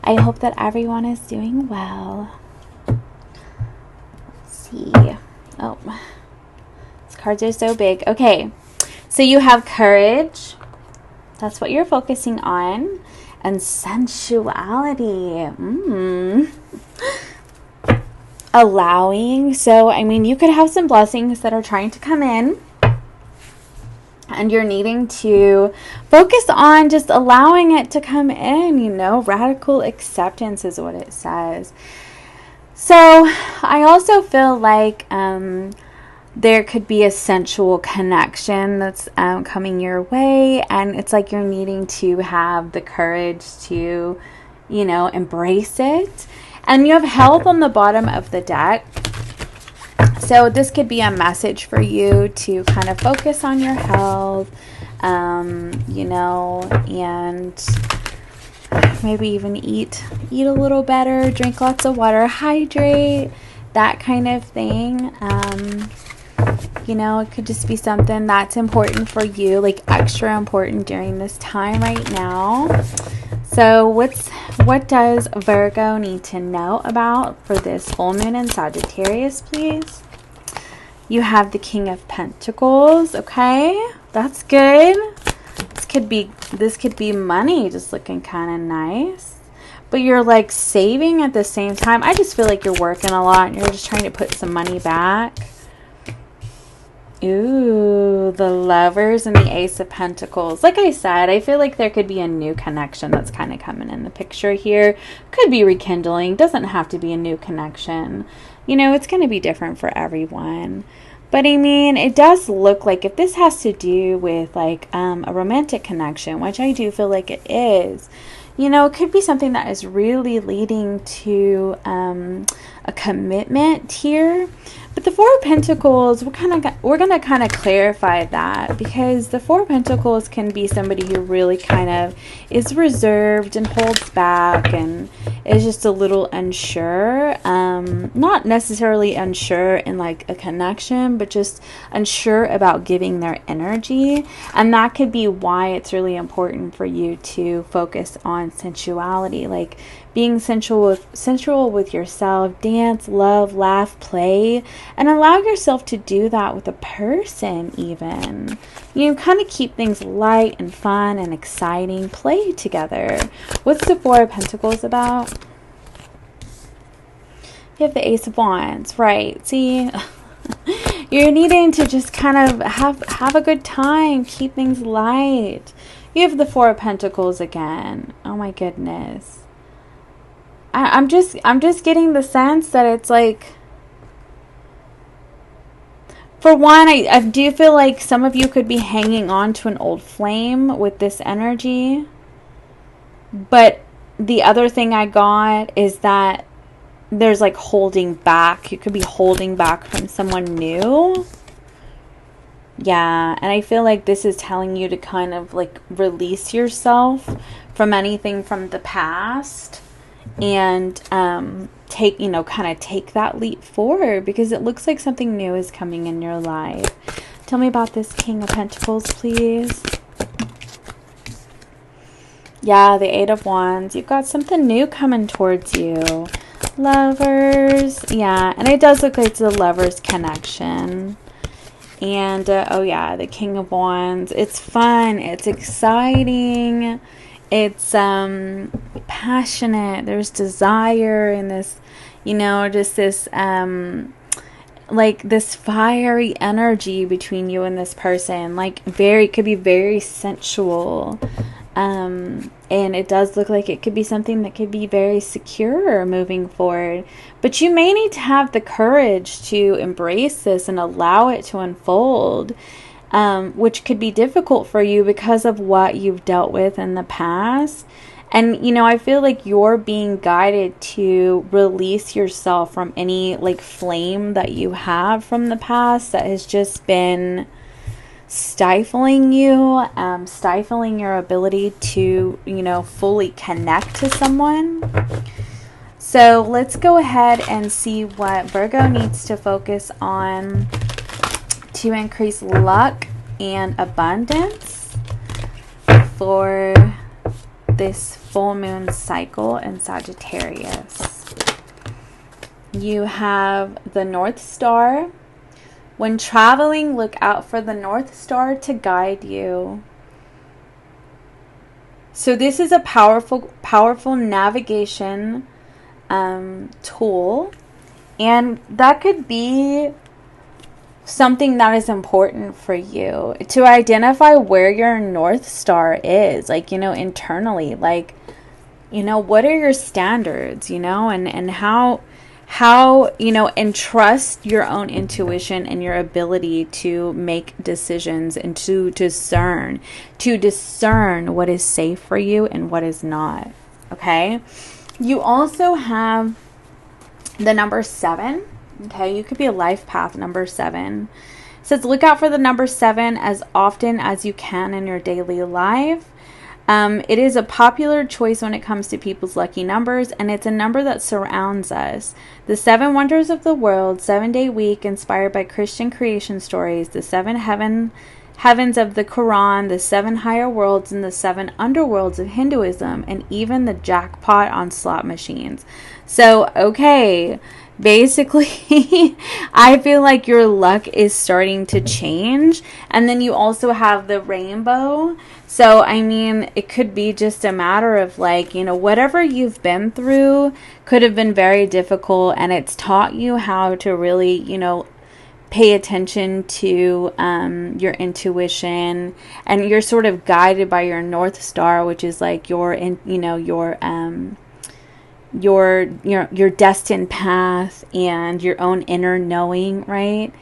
I hope that everyone is doing well. Let's see. Oh, these cards are so big. Okay, so you have courage. That's what you're focusing on. And sensuality. Allowing. So, I mean, you could have some blessings that are trying to come in. And you're needing to focus on just allowing it to come in, you know. Radical acceptance is what it says. So I also feel like there could be a sensual connection that's coming your way. And it's like you're needing to have the courage to, you know, embrace it. And you have health on the bottom of the deck. So this could be a message for you to kind of focus on your health, you know, and maybe even eat a little better, drink lots of water, hydrate, that kind of thing. You know, it could just be something that's important for you, like extra important during this time right now. So what does Virgo need to know about for this full moon in Sagittarius, please? You have the King of Pentacles. Okay, that's good. This could be money just looking kind of nice. But you're like saving at the same time. I just feel like you're working a lot and you're just trying to put some money back. Ooh, the Lovers and the Ace of Pentacles. Like I said, I feel like there could be a new connection that's kind of coming in the picture here. Could be rekindling. Doesn't have to be a new connection. You know, it's going to be different for everyone. But I mean, it does look like if this has to do with like a romantic connection, which I do feel like it is, you know, it could be something that is really leading to a commitment here. But the Four of Pentacles, we're gonna kind of clarify that, because the Four of Pentacles can be somebody who really kind of is reserved and holds back and is just a little unsure. Not necessarily unsure in like a connection, but just unsure about giving their energy. And that could be why it's really important for you to focus on sensuality, like being sensual with yourself, dance, love, laugh, play, and allow yourself to do that with a person even. You kind of keep things light and fun and exciting. Play together. What's the Four of Pentacles about? You have the Ace of Wands, right? See, you're needing to just kind of have a good time, keep things light. You have the Four of Pentacles again. Oh my goodness. I'm just getting the sense that it's like, for one, I do feel like some of you could be hanging on to an old flame with this energy. But the other thing I got is that there's like holding back. You could be holding back from someone new. Yeah, and I feel like this is telling you to kind of like release yourself from anything from the past. And take that leap forward, because it looks like something new is coming in your life. Tell me about this King of Pentacles, please. Yeah, the Eight of Wands. You've got something new coming towards you. Lovers. Yeah, and it does look like it's a Lovers connection. And oh yeah, the King of Wands. It's fun. It's exciting. It's passionate. There's desire in this, you know, just this like this fiery energy between you and this person. Like could be very sensual. And it does look like it could be something that could be very secure moving forward. But you may need to have the courage to embrace this and allow it to unfold. Which could be difficult for you because of what you've dealt with in the past. And, you know, I feel like you're being guided to release yourself from any, like, flame that you have from the past that has just been stifling you, stifling your ability to, you know, fully connect to someone. So let's go ahead and see what Virgo needs to focus on to increase luck and abundance for this full moon cycle in Sagittarius. You have the North Star. When traveling, look out for the North Star to guide you. So this is a powerful navigation tool. And that could be something that is important for you to identify where your North Star is, like, you know, internally, like, you know, what are your standards, you know, and how, you know, and trust your own intuition and your ability to make decisions and to discern what is safe for you and what is not. Okay. You also have the number 7. Okay, you could be a life path number 7. It says look out for the number 7 as often as you can in your daily life. It is a popular choice when it comes to people's lucky numbers, and it's a number that surrounds us. The 7 wonders of the world, 7-day week inspired by Christian creation stories, the 7 heavens of the Quran, the 7 higher worlds, and the 7 underworlds of Hinduism, and even the jackpot on slot machines. So, okay, basically, I feel like your luck is starting to change. And then you also have the rainbow. So, I mean, it could be just a matter of, like, you know, whatever you've been through could have been very difficult, and it's taught you how to really, you know, pay attention to your intuition, and you're sort of guided by your North Star, which is like your destined path and your own inner knowing, right?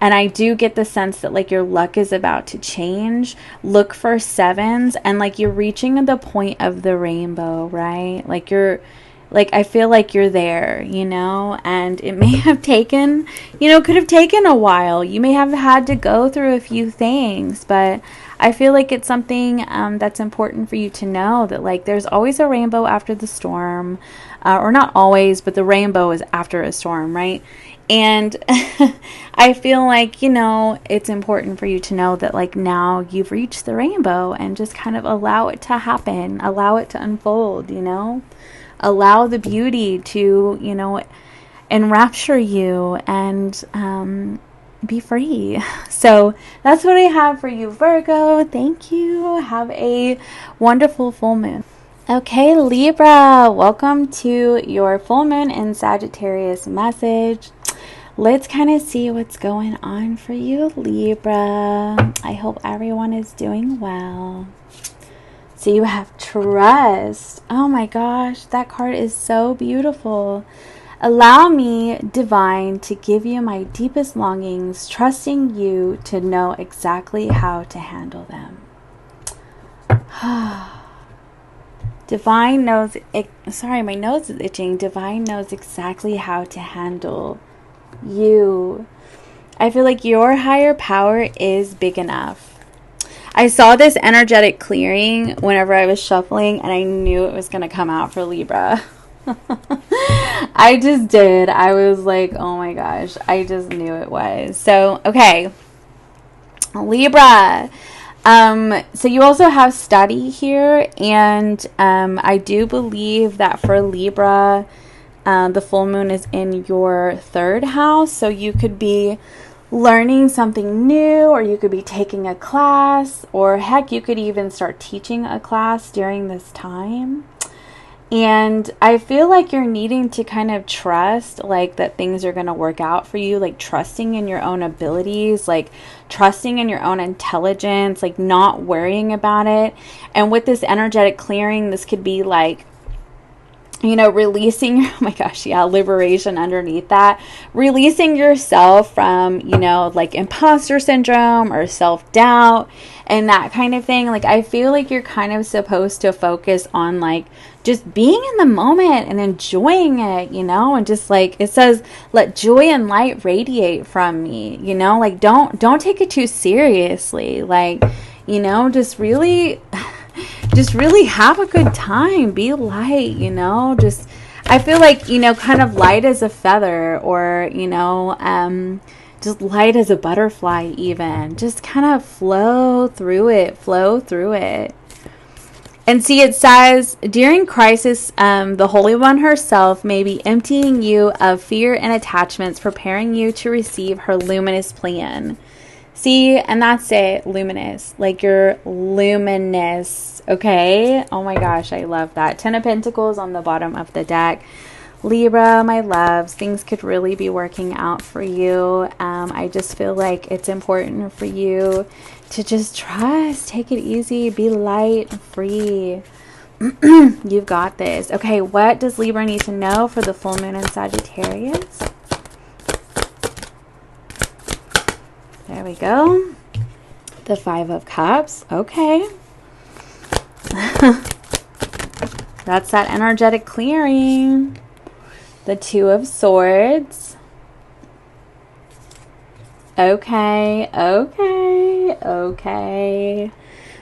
And I do get the sense that, like, your luck is about to change. Look for 7s, and, like, you're reaching the point of the rainbow, right? Like, I feel like you're there, you know, and it may have taken, you know, could have taken a while. You may have had to go through a few things, but I feel like it's something that's important for you to know, that, like, there's always a rainbow after the storm, or not always, but the rainbow is after a storm, right? And I feel like, you know, it's important for you to know that, like, now you've reached the rainbow, and just kind of allow it to happen, allow it to unfold, you know, allow the beauty to, you know, enrapture you and be free. So that's what I have for you, Virgo. Thank you. Have a wonderful full moon. Okay, Libra, welcome to your full moon in Sagittarius message. Let's kind of see what's going on for you, Libra. I hope everyone is doing well. So you have trust. Oh my gosh, that card is so beautiful. Allow me, divine, to give you my deepest longings, trusting you to know exactly how to handle them. Divine knows, sorry, my nose is itching. Divine knows exactly how to handle you. I feel like your higher power is big enough. I saw this energetic clearing whenever I was shuffling, and I knew it was going to come out for Libra. I just did. I was like, oh my gosh, I just knew it was. So, okay, Libra. So you also have study here, and I do believe that for Libra, the full moon is in your 3rd house, so you could be learning something new, or you could be taking a class, or heck, you could even start teaching a class during this time. And I feel like you're needing to kind of trust, like, that things are going to work out for you, like trusting in your own abilities, like trusting in your own intelligence, like not worrying about it. And with this energetic clearing, this could be like, you know, releasing, oh my gosh, yeah, liberation underneath that, releasing yourself from, you know, like imposter syndrome or self-doubt and that kind of thing. Like, I feel like you're kind of supposed to focus on, like, just being in the moment and enjoying it, you know, and just, like, it says, let joy and light radiate from me, you know, like, don't take it too seriously, like, you know, just really have a good time, be light, you know, I feel like, you know, kind of light as a feather, or, you know, just light as a butterfly even. Just kind of flow through it, flow through it. And see, it says, during crisis, the Holy One herself may be emptying you of fear and attachments, preparing you to receive her luminous plan. See, and that's it, luminous. Like you're luminous, okay? Oh my gosh, I love that. 10 of Pentacles on the bottom of the deck. Libra, my loves, things could really be working out for you. I just feel like it's important for you to just trust, take it easy, be light and free. You've got this. Okay, what does Libra need to know for the full moon in Sagittarius? There we go. The 5 of Cups. Okay. That's that energetic clearing. The 2 of Swords. Okay.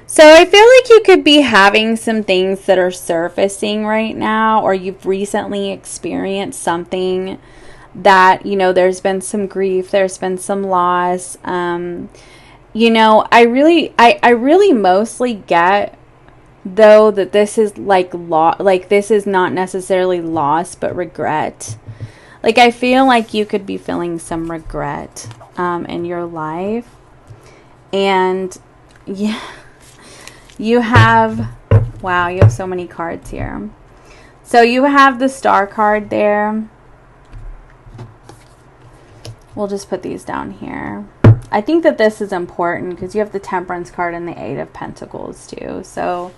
So I feel like you could be having some things that are surfacing right now, or you've recently experienced something that, you know, there's been some grief, there's been some loss. You know, I really mostly get, though, that this is like this is not necessarily loss, but regret. Like, I feel like you could be feeling some regret in your life. And yeah, you have, wow, you have so many cards here. So you have the Star card there. We'll just put these down here. I think that this is important because you have the Temperance card and the 8 of Pentacles too. So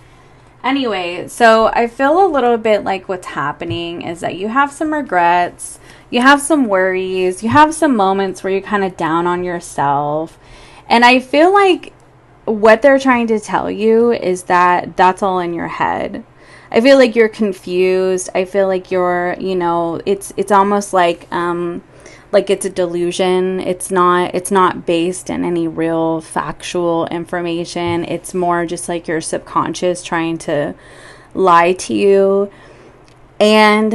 anyway, so I feel a little bit like what's happening is that you have some regrets, you have some worries, you have some moments where you're kind of down on yourself. And I feel like what they're trying to tell you is that that's all in your head. I feel like you're confused. I feel like you're, you know, it's almost like it's a delusion. It's not based in any real factual information. It's more just like your subconscious trying to lie to you. And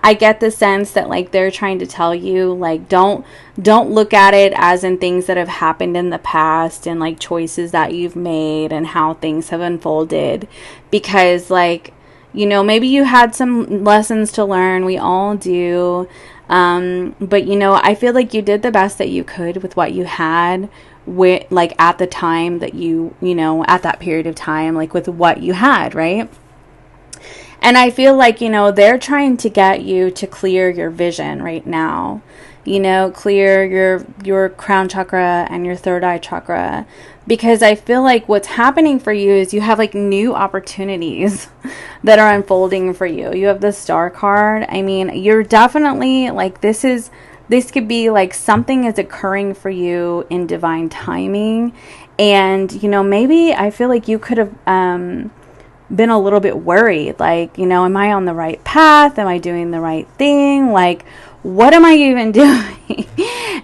I get the sense that like they're trying to tell you, like, don't look at it as in things that have happened in the past and like choices that you've made and how things have unfolded, because, like, you know, maybe you had some lessons to learn. We all do. But, you know, I feel like you did the best that you could with what you had, with, like, at the time that you know, at that period of time, like with what you had, right? And I feel like, you know, they're trying to get you to clear your vision right now. You know, clear your crown chakra and your third eye chakra. Because I feel like what's happening for you is you have like new opportunities that are unfolding for you. You have the Star card. I mean, you're definitely like, this could be like something is occurring for you in divine timing. And, you know, maybe I feel like you could have been a little bit worried, like, you know, am I on the right path? Am I doing the right thing? Like, what am I even doing?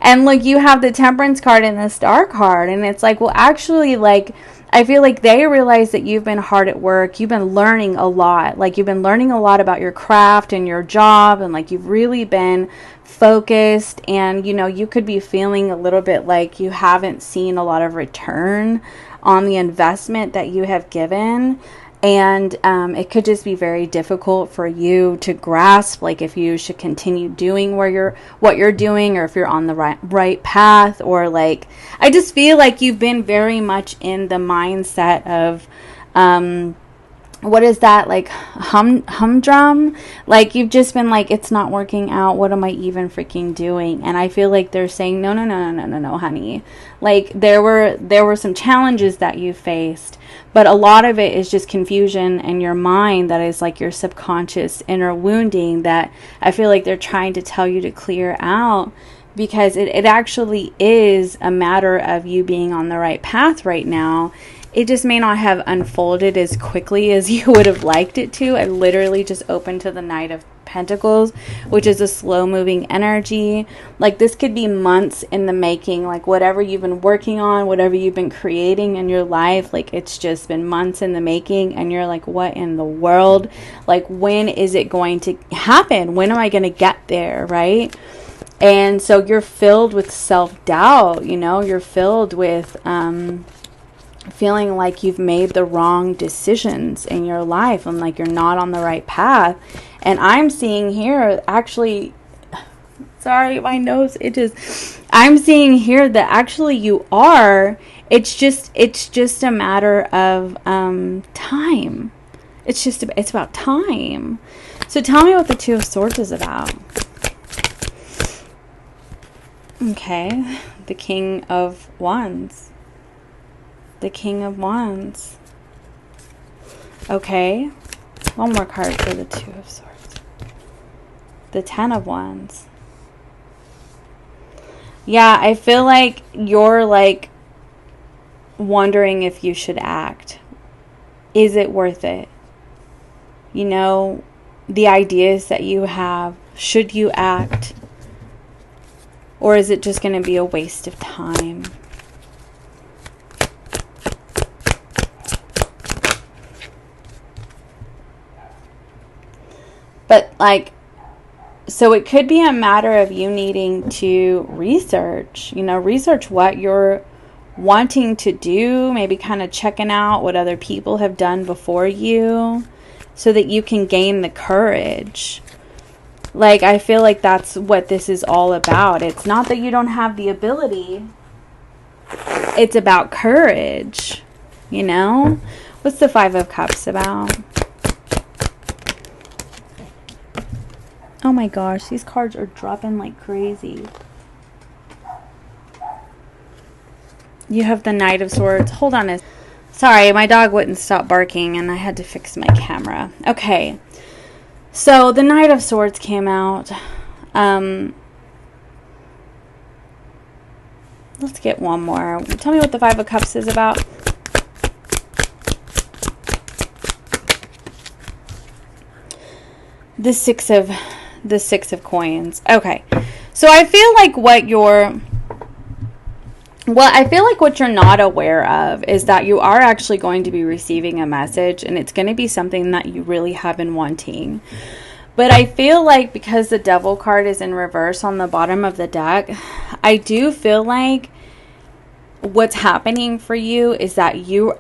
And like, you have the Temperance card and the Star card, and it's like, well, actually, like, I feel like they realize that you've been hard at work. You've been learning a lot. Like, you've been learning a lot about your craft and your job, and like, you've really been focused. And, you know, you could be feeling a little bit like you haven't seen a lot of return on the investment that you have given. And it could just be very difficult for you to grasp, like, if you should continue doing what you're doing, or if you're on the right path, or like, I just feel like you've been very much in the mindset of what is that, like, humdrum? Like, you've just been like, it's not working out. What am I even freaking doing? And I feel like they're saying, no, honey. Like, there were some challenges that you faced, but a lot of it is just confusion in your mind that is like your subconscious inner wounding that I feel like they're trying to tell you to clear out, because it actually is a matter of you being on the right path right now. It just may not have unfolded as quickly as you would have liked it to. I literally just opened to the Knight of Pentacles, which is a slow moving energy. Like, this could be months in the making. Like, whatever you've been working on, whatever you've been creating in your life, like, it's just been months in the making. And you're like, what in the world? Like, when is it going to happen? When am I going to get there? Right? And so you're filled with self-doubt, you know, you're filled with feeling like you've made the wrong decisions in your life and like you're not on the right path. And I'm seeing here, actually, sorry, my nose itches. I'm seeing here that actually you are. It's just a matter of time. It's about time. So tell me what the Two of Swords is about. Okay, the King of Wands. The King of Wands. Okay, one more card for the Two of Swords. The Ten of Wands. Yeah, I feel like you're like wondering if you should act. Is it worth it? You know, the ideas that you have, should you act? Or is it just going to be a waste of time? But like, so it could be a matter of you needing to research, you know, research what you're wanting to do, maybe kind of checking out what other people have done before you so that you can gain the courage. Like, I feel like that's what this is all about. It's not that you don't have the ability. It's about courage, you know? What's the Five of Cups about? Oh my gosh, these cards are dropping like crazy. You have the Knight of Swords. Hold on. Sorry, my dog wouldn't stop barking and I had to fix my camera. Okay. So the Knight of Swords came out. Let's get one more. Tell me what the Five of Cups is about. The Six of Coins. Okay. So I feel like what you're not aware of is that you are actually going to be receiving a message, and it's going to be something that you really have been wanting. But I feel like because the Devil card is in reverse on the bottom of the deck, I do feel like what's happening for you is that you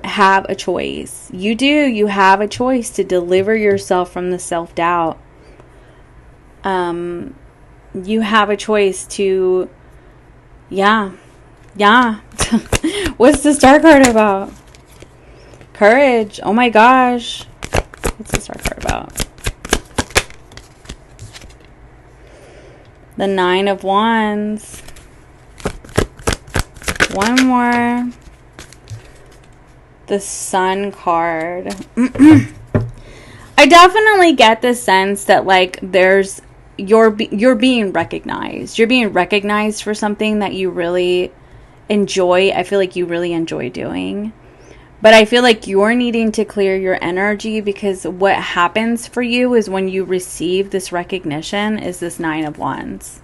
have a choice. You have a choice to deliver yourself from the self-doubt. You have a choice to, yeah. What's the Star card about? Courage. Oh my gosh. What's the Star card about? The Nine of Wands. One more. The Sun card. I definitely get the sense that like you're being recognized. You're being recognized for something that you really enjoy. I feel like you really enjoy doing. But I feel like you're needing to clear your energy, because what happens for you is when you receive this recognition is this Nine of Wands.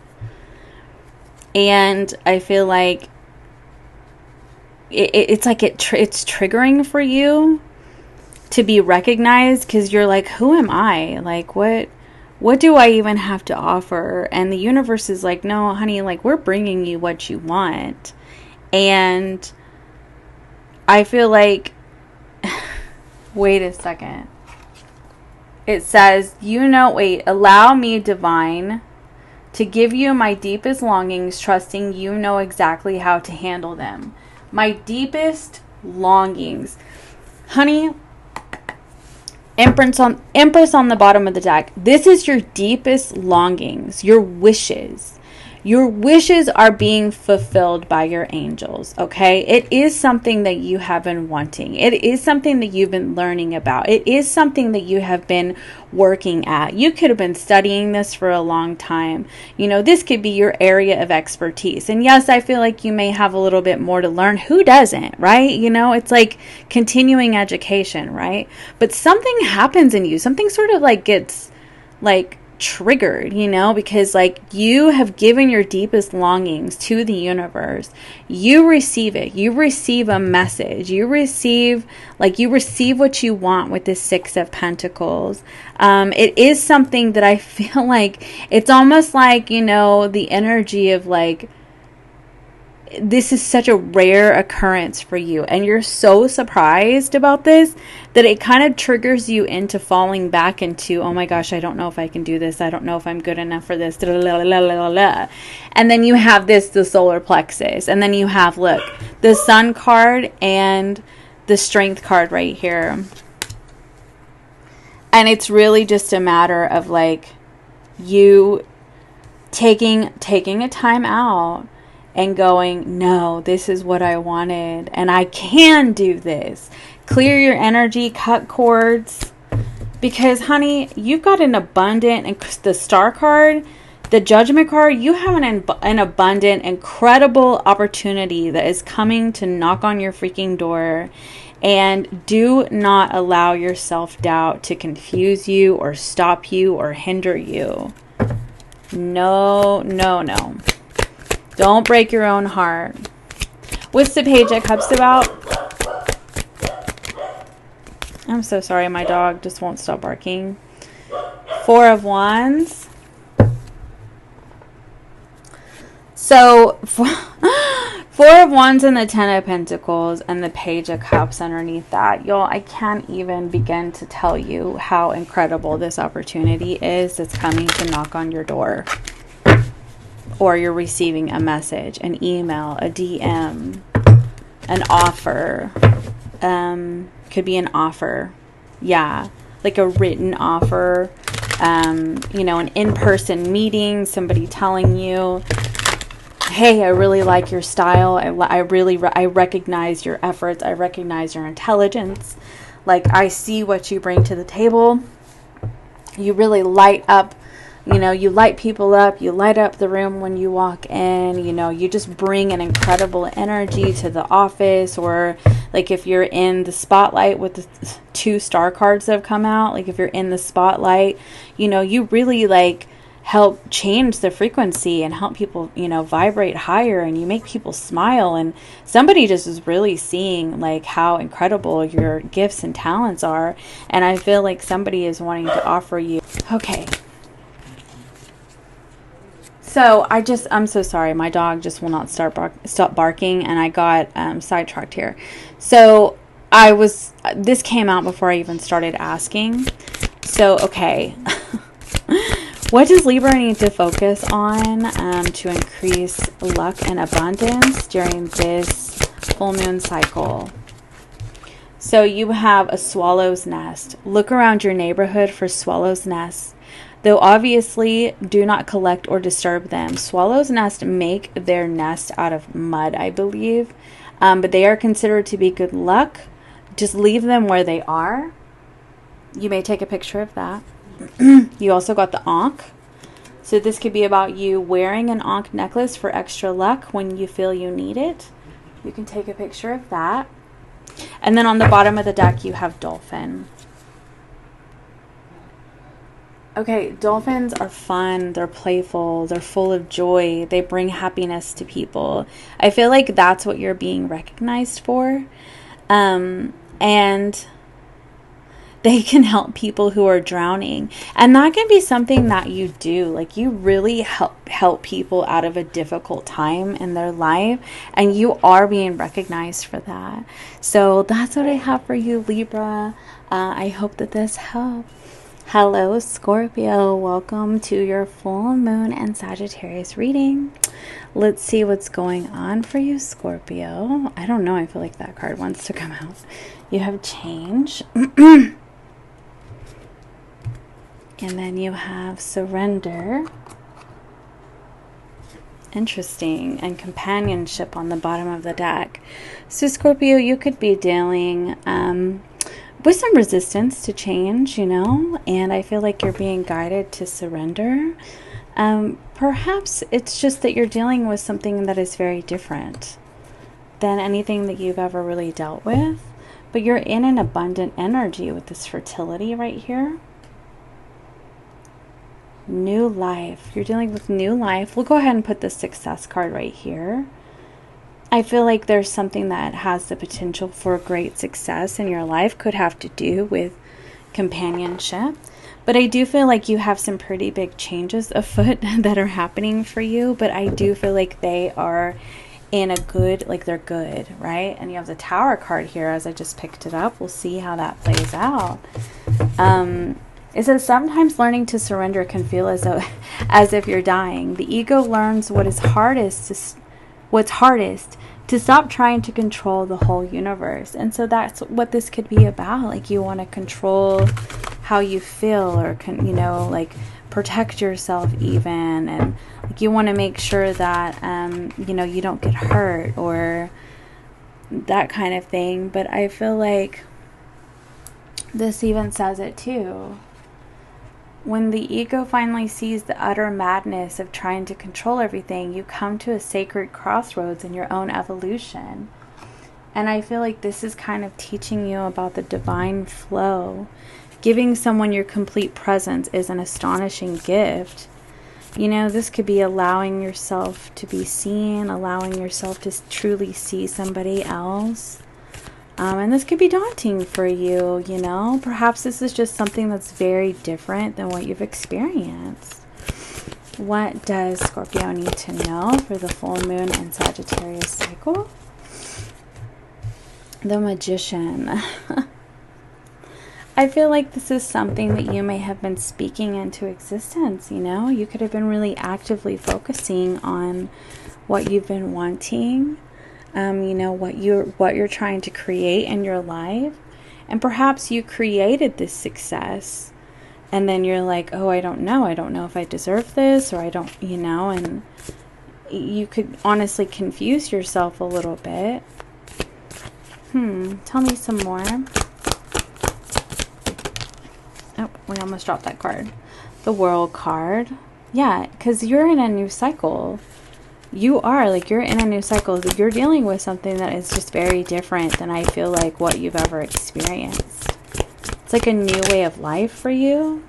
And I feel like it's like it's triggering for you to be recognized, because you're like, who am I? Like, what do I even have to offer? And the universe is like, no, honey, like, we're bringing you what you want. And I feel like, wait a second. It says, allow me, divine, to give you my deepest longings, trusting you know exactly how to handle them. My deepest longings. Honey, Empress on the bottom of the deck. This is your deepest longings, your wishes. Your wishes are being fulfilled by your angels, okay? It is something that you have been wanting. It is something that you've been learning about. It is something that you have been working at. You could have been studying this for a long time. You know, this could be your area of expertise. And yes, I feel like you may have a little bit more to learn. Who doesn't, right? You know, it's like continuing education, right? But something happens in you. Something sort of like gets like triggered, you know, because like you have given your deepest longings to the universe. You receive it. You receive a message. You receive what you want with the Six of Pentacles. It is something that I feel like it's almost like, you know, the energy of like, this is such a rare occurrence for you, and you're so surprised about this that it kind of triggers you into falling back into, oh my gosh, I don't know if I can do this, I don't know if I'm good enough for this, and then you have the solar plexus, and then you have, look, the Sun card and the Strength card right here, and it's really just a matter of like you taking a time out and going, no, this is what I wanted, and I can do this. Clear your energy, cut cords, because honey, you've got an abundant, and the Star card, the Judgment card, you have an abundant, incredible opportunity that is coming to knock on your freaking door. And do not allow your self-doubt to confuse you or stop you or hinder you. No, no, no. Don't break your own heart. What's the Page of Cups about? I'm so sorry, my dog just won't stop barking. Four of Wands. So, Four of Wands and the Ten of Pentacles and the Page of Cups underneath that. Y'all, I can't even begin to tell you how incredible this opportunity is that's coming to knock on your door. Or you're receiving a message, an email, a DM, an offer. Could be an offer. Yeah, like a written offer. You know, an in-person meeting, somebody telling you, hey, I really like your style. I recognize your efforts. I recognize your intelligence. Like, I see what you bring to the table. You really light up. You know, you light people up, you light up the room when you walk in, you know, you just bring an incredible energy to the office, or like if you're in the spotlight with the 2 star cards that have come out, like if you're in the spotlight, you know, you really like help change the frequency and help people, you know, vibrate higher, and you make people smile, and somebody just is really seeing like how incredible your gifts and talents are, and I feel like somebody is wanting to offer you. Okay. So I'm so sorry. My dog just will not stop barking, and I got sidetracked here. So this came out before I even started asking. So, okay. What does Libra need to focus on to increase luck and abundance during this full moon cycle? So you have a swallow's nest. Look around your neighborhood for swallow's nests. Though obviously, do not collect or disturb them. Swallows' nest make their nest out of mud, I believe. But they are considered to be good luck. Just leave them where they are. You may take a picture of that. You also got the Ankh. So this could be about you wearing an Ankh necklace for extra luck when you feel you need it. You can take a picture of that. And then on the bottom of the deck, you have dolphin. Okay, dolphins are fun, they're playful, they're full of joy, they bring happiness to people. I feel like that's what you're being recognized for. And they can help people who are drowning. And that can be something that you do. Like, you really help people out of a difficult time in their life. And you are being recognized for that. So that's what I have for you, Libra. I hope that this helps. Hello, Scorpio. Welcome to your full moon and Sagittarius reading. Let's see what's going on for you, Scorpio. I don't know. I feel like that card wants to come out. You have change. And then you have surrender. Interesting. And companionship on the bottom of the deck. So, Scorpio, you could be dealing with some resistance to change, you know, and I feel like you're being guided to surrender. Perhaps it's just that you're dealing with something that is very different than anything that you've ever really dealt with, but you're in an abundant energy with this fertility right here. New life. You're dealing with new life. We'll go ahead and put the success card right here. I feel like there's something that has the potential for great success in your life. Could have to do with companionship. But I do feel like you have some pretty big changes afoot that are happening for you. But I do feel like they are in a good, like they're good, right? And you have the Tower card here as I just picked it up. We'll see how that plays out. It says sometimes learning to surrender can feel as if you're dying. The ego learns what's hardest to stop trying to control the whole universe. And so that's what this could be about. Like you want to control how you feel, or like protect yourself even, and like you want to make sure that you don't get hurt or that kind of thing. But I feel like this even says it too. When the ego finally sees the utter madness of trying to control everything, you come to a sacred crossroads in your own evolution. And I feel like this is kind of teaching you about the divine flow. Giving someone your complete presence is an astonishing gift. This could be allowing yourself to be seen, allowing yourself to truly see somebody else. And this could be daunting for you, Perhaps this is just something that's very different than what you've experienced. What does Scorpio need to know for the full moon and Sagittarius cycle? The Magician. I feel like this is something that you may have been speaking into existence, You could have been really actively focusing on what you've been wanting. What you're trying to create in your life. And perhaps you created this success and then you're like, oh, I don't know if I deserve this, or I don't, and you could honestly confuse yourself a little bit. Tell me some more. Oh, we almost dropped that card. The World card. Yeah, because you're in a new cycle. You're in a new cycle. You're dealing with something that is just very different than I feel like what you've ever experienced. It's like a new way of life for you.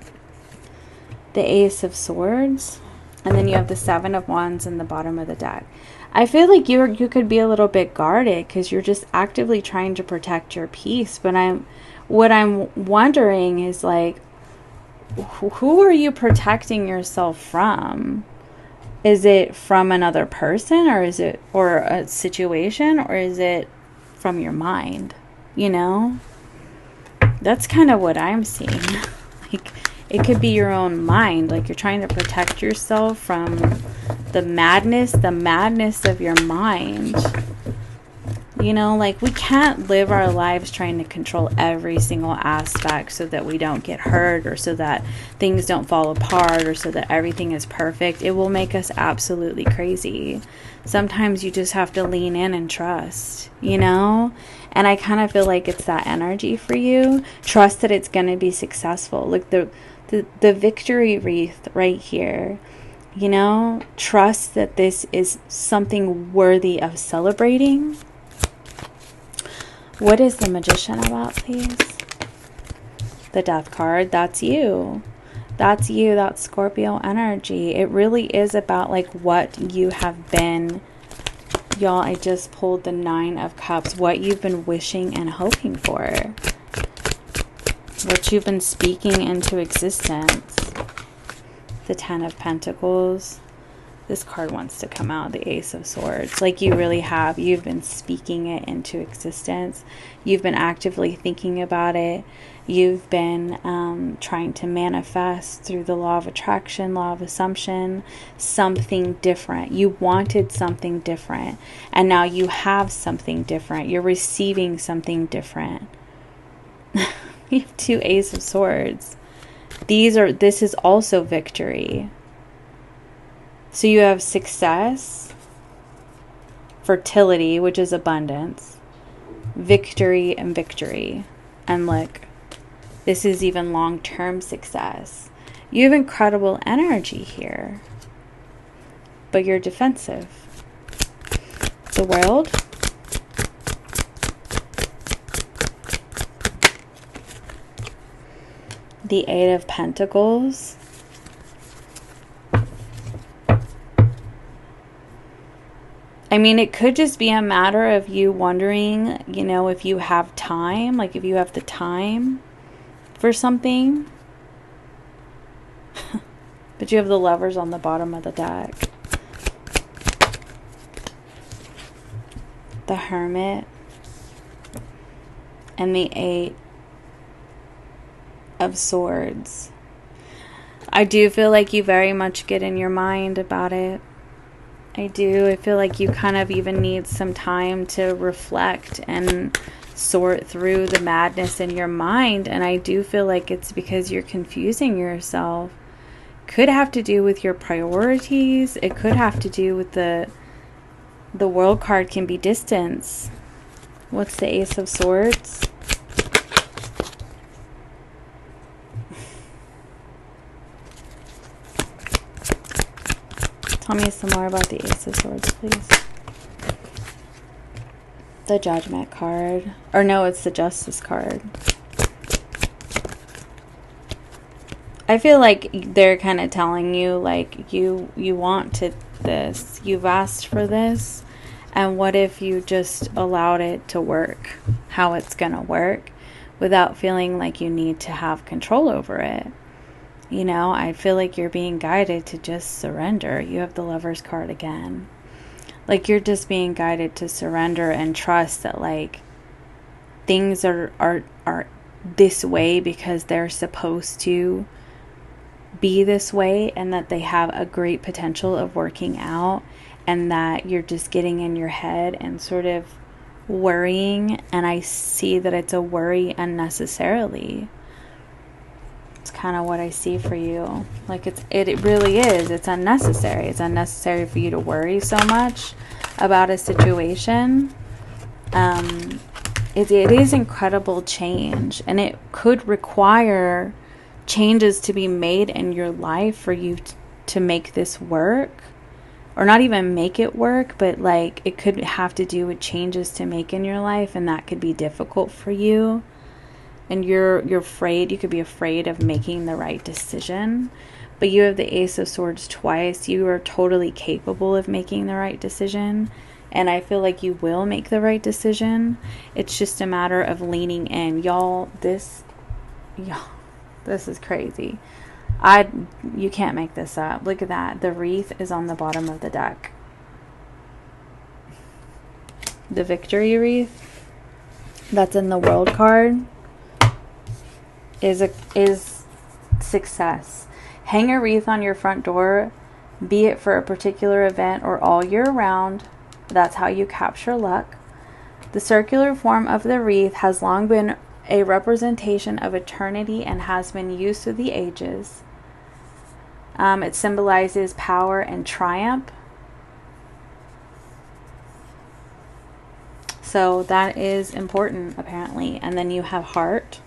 The Ace of Swords. And then you have the Seven of Wands in the bottom of the deck. I feel like you could be a little bit guarded because you're just actively trying to protect your peace. But what I'm wondering is like, who are you protecting yourself from? Is it from another person, or is it, or a situation, or is it from your mind? That's kind of what I'm seeing. Like, it could be your own mind. Like, you're trying to protect yourself from the madness of your mind. Like, we can't live our lives trying to control every single aspect so that we don't get hurt, or so that things don't fall apart, or so that everything is perfect. It will make us absolutely crazy. Sometimes you just have to lean in and trust, And I kind of feel like it's that energy for you. Trust that it's going to be successful. Look, the victory wreath right here. Trust that this is something worthy of celebrating. What is the Magician about, please? The Death card. That's you. That's you. That's Scorpio energy. It really is about like what you have been. Y'all, I just pulled the Nine of Cups. What you've been wishing and hoping for. What you've been speaking into existence. The Ten of Pentacles. This card wants to come out, the Ace of Swords. Like you really have. You've been speaking it into existence. You've been actively thinking about it. You've been trying to manifest through the law of attraction, law of assumption, something different. You wanted something different. And now you have something different. You're receiving something different. You have two Ace of Swords. This is also victory. So you have success, fertility, which is abundance, victory, and victory. And look, this is even long-term success. You have incredible energy here, but you're defensive. The World. The Eight of Pentacles. I mean, it could just be a matter of you wondering, you know, if you have time, like if you have the time for something. But you have the Lovers on the bottom of the deck. The Hermit. And the Eight of Swords. I do feel like you very much get in your mind about it. I do. I feel like you kind of even need some time to reflect and sort through the madness in your mind. And I do feel like it's because you're confusing yourself. Could have to do with your priorities. It could have to do with the World card can be distance. What's the Ace of Swords? Tell me some more about the Ace of Swords, please. The Judgment card. Or no, it's the Justice card. I feel like they're kind of telling you, like, you wanted this. You've asked for this. And what if you just allowed it to work how it's going to work without feeling like you need to have control over it? You know, I feel like you're being guided to just surrender. You have the Lovers card again. Like, you're just being guided to surrender and trust that, like, things are this way because they're supposed to be this way, and that they have a great potential of working out, and that you're just getting in your head and sort of worrying. And I see that it's a worry unnecessarily. It's kind of what I see for you. Like, it really is. It's unnecessary. It's unnecessary for you to worry so much about a situation. It is incredible change, and it could require changes to be made in your life for you to make this work, or not even make it work, but like it could have to do with changes to make in your life, and that could be difficult for you. And you're afraid, you could be afraid of making the right decision. But you have the Ace of Swords twice. You are totally capable of making the right decision. And I feel like you will make the right decision. It's just a matter of leaning in. Y'all, this is crazy. You can't make this up. Look at that. The wreath is on the bottom of the deck. The Victory wreath that's in the World card is success. Hang a wreath on your front door, be it for a particular event or all year round. That's how you capture luck. The circular form of the wreath has long been a representation of eternity and has been used through the ages. It symbolizes power and triumph. So that is important, apparently. And then you have heart.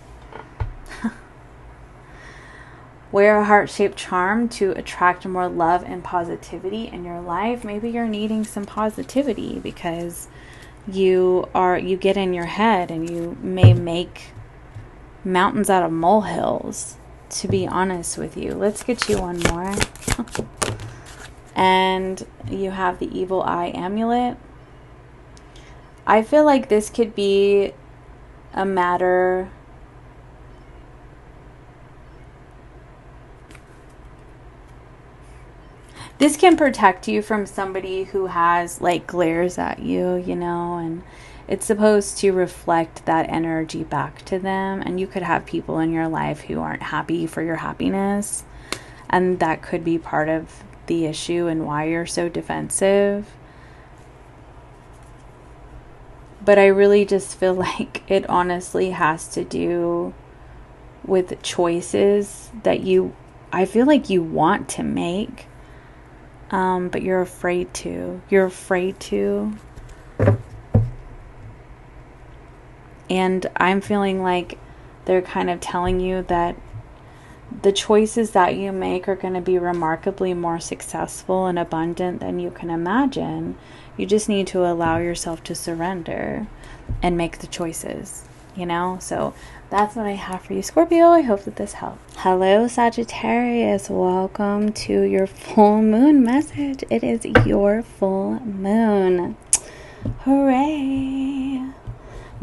Wear a heart-shaped charm to attract more love and positivity in your life. Maybe you're needing some positivity because you get in your head and you may make mountains out of molehills, to be honest with you. Let's get you one more. And you have the Evil Eye amulet. I feel like this could be a matter this can protect you from somebody who has, like, glares at you, you know, and it's supposed to reflect that energy back to them. And you could have people in your life who aren't happy for your happiness, and that could be part of the issue and why you're so defensive. But I really just feel like it honestly has to do with choices that I feel like you want to make. But you're afraid to. And I'm feeling like they're kind of telling you that the choices that you make are going to be remarkably more successful and abundant than you can imagine. You just need to allow yourself to surrender and make the choices, you know? So That's what I have for you, Scorpio. I hope that this helps. Hello, Sagittarius. Welcome to your full moon message. It is your full moon. Hooray.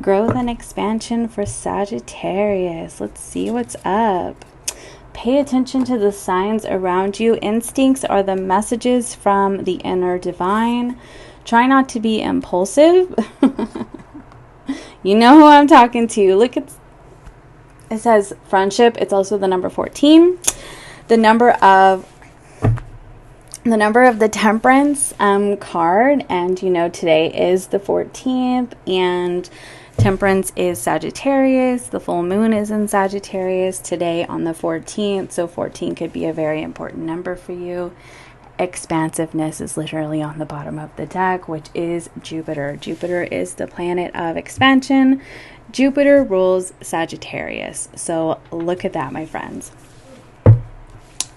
Growth and expansion for Sagittarius. Let's see what's up. Pay attention to the signs around you. Instincts are the messages from the inner divine. Try not to be impulsive. You know who I'm talking to. Look at it says friendship. It's also the number 14. The number of the temperance card, and you know today is the 14th, and temperance is Sagittarius. The full moon is in Sagittarius today on the 14th, so 14 could be a very important number for you. Expansiveness is literally on the bottom of the deck, which is Jupiter. Jupiter is the planet of expansion. Jupiter rules Sagittarius. So look at that, my friends.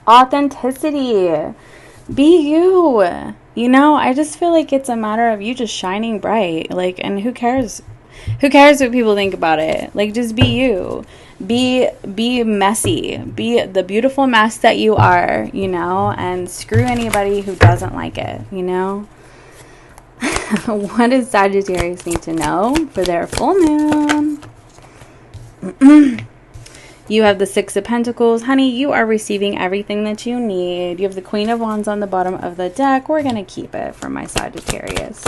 Authenticity. Be you. You know, I just feel like it's a matter of you just shining bright. Like, and who cares? Who cares what people think about it? Like, just be you. Be messy. Be the beautiful mess that you are, you know, and screw anybody who doesn't like it, you know? What does Sagittarius need to know for their full moon? You have the Six of Pentacles. Honey, you are receiving everything that you need. You have the Queen of Wands on the bottom of the deck. We're going to keep it for my Sagittarius.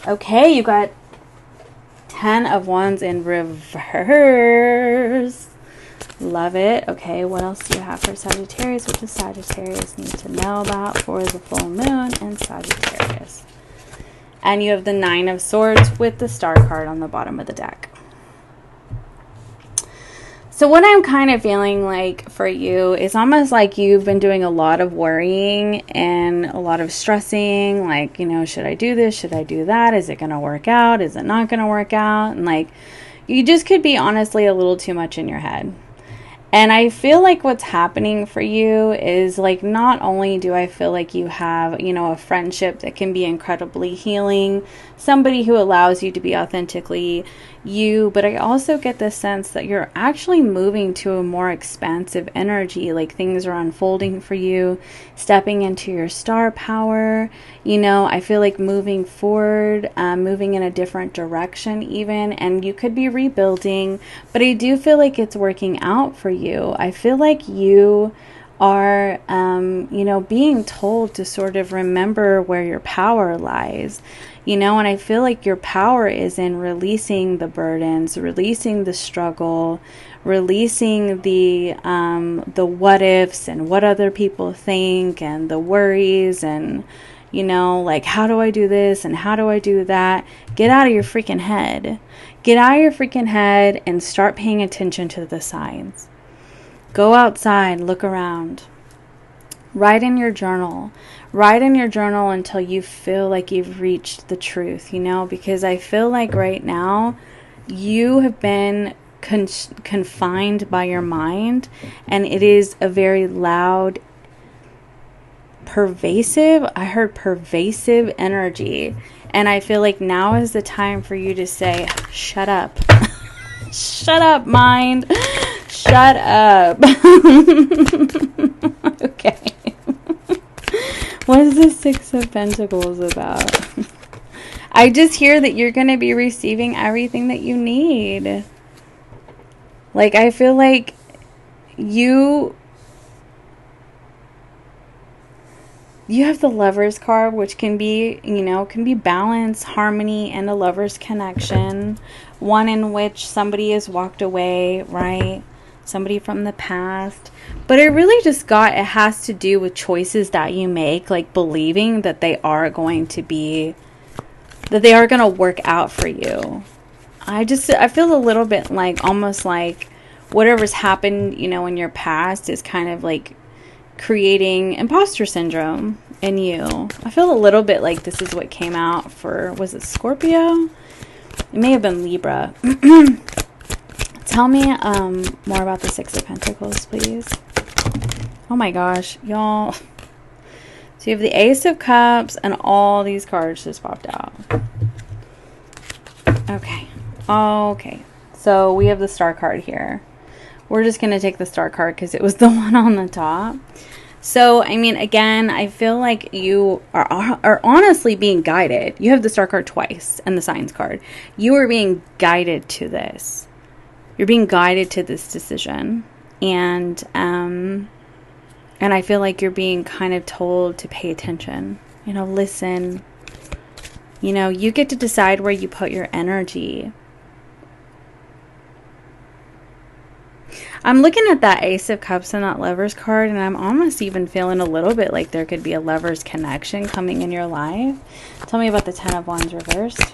Okay, you got 10 of Wands in reverse. Love it. Okay, what else do you have for Sagittarius? What does Sagittarius need to know about for the full moon and Sagittarius? And you have the 9 of Swords with the Star card on the bottom of the deck. So what I'm kind of feeling like for you is almost like you've been doing a lot of worrying and a lot of stressing. Like, you know, should I do this? Should I do that? Is it going to work out? Is it not going to work out? And like, you just could be honestly a little too much in your head. And I feel like what's happening for you is like, not only do I feel like you have, you know, a friendship that can be incredibly healing, somebody who allows you to be authentically you, but I also get the sense that you're actually moving to a more expansive energy. Like things are unfolding for you, stepping into your star power. You know, I feel like moving forward, moving in a different direction even, and you could be rebuilding, but I do feel like it's working out for you. I feel like you are, you know, being told to sort of remember where your power lies. You know, and I feel like your power is in releasing the burdens, releasing the struggle, releasing the what ifs and what other people think and the worries and, you know, like, how do I do this and how do I do that? Get out of your freaking head. Get out of your freaking head and start paying attention to the signs. Go outside, look around. Write in your journal. Write in your journal until you feel like you've reached the truth, you know, because I feel like right now you have been confined by your mind, and it is a very loud, pervasive, I heard pervasive energy, and I feel like now is the time for you to say, shut up. Shut up, mind. Shut up. Okay. What is the Six of Pentacles about? I just hear that you're going to be receiving everything that you need. Like, I feel like you have the Lovers card, which can be, you know, can be balance, harmony, and a lover's connection. One in which somebody has walked away, right? Somebody from the past. But it really just it has to do with choices that you make, like believing that they are going to work out for you. I feel a little bit like, almost like whatever's happened, you know, in your past is kind of like creating imposter syndrome in you. I feel a little bit like this is what came out for, was it Scorpio? It may have been Libra. Tell me more about the Six of Pentacles, please. Oh my gosh, y'all. So you have the Ace of Cups and all these cards just popped out. Okay. Okay. So we have the Star card here. We're just going to take the Star card because it was the one on the top. So, I mean, again, I feel like you are honestly being guided. You have the Star card twice and the Signs card. You are being guided to this. You're being guided to this decision. And I feel like you're being kind of told to pay attention. You know, listen. You know, you get to decide where you put your energy. I'm looking at that Ace of Cups and that Lovers card, and I'm almost even feeling a little bit like there could be a Lovers connection coming in your life. Tell me about the Ten of Wands reversed.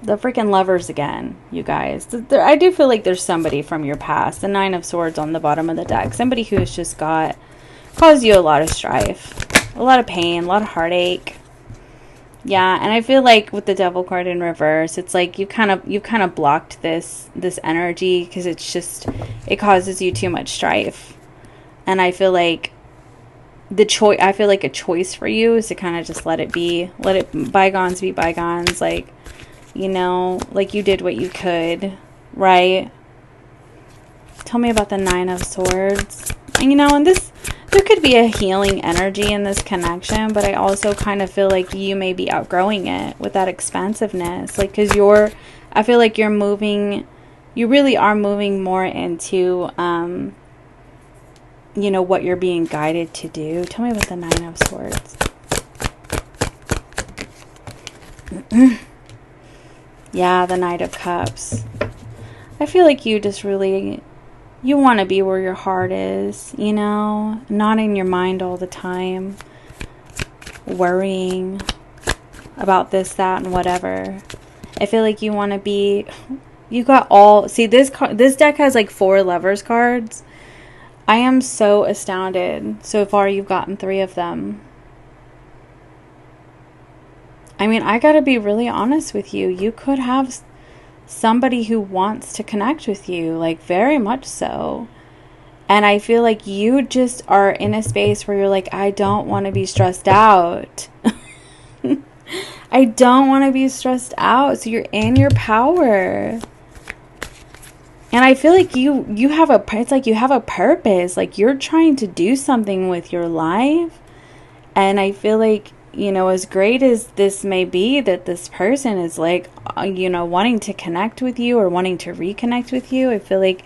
The freaking Lovers again, you guys. I do feel like there's somebody from your past. The Nine of Swords on the bottom of the deck. Somebody who has just caused you a lot of strife, a lot of pain, a lot of heartache. Yeah, and I feel like with the Devil card in reverse, it's like you kind of blocked this energy because it causes you too much strife. And I feel like a choice for you is to kind of just let it be, bygones be bygones, like, you know, like you did what you could, right? Tell me about the Nine of Swords. And, you know, and there could be a healing energy in this connection, but I also kind of feel like you may be outgrowing it with that expansiveness. Like, because I feel like you really are moving more into, you know, what you're being guided to do. Tell me about the Nine of Swords. Yeah, the Knight of Cups. I feel like you just really, you want to be where your heart is, you know, not in your mind all the time, worrying about this, that, and whatever. I feel like you want to be, you got all, see, this deck has like 4 Lovers cards. I am so astounded. So far, you've gotten 3 of them. I mean, I gotta be really honest with you. You could have somebody who wants to connect with you, like very much so. And I feel like you just are in a space where you're like, I don't want to be stressed out. I don't want to be stressed out. So you're in your power. And I feel like you have a purpose. Like you're trying to do something with your life. And I feel like, you know, as great as this may be, that this person is like, you know, wanting to connect with you or wanting to reconnect with you, I feel like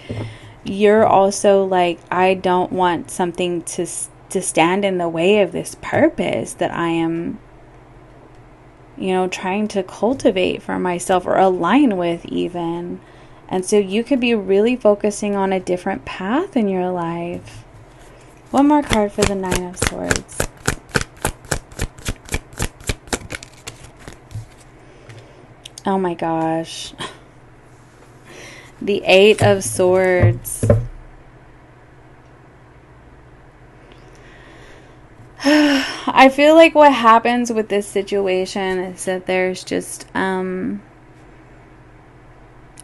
you're also like, I don't want something to stand in the way of this purpose that I am, you know, trying to cultivate for myself or align with even. And so you could be really focusing on a different path in your life. One more card for the Nine of Swords. Oh my gosh. The Eight of Swords. I feel like what happens with this situation is that there's just a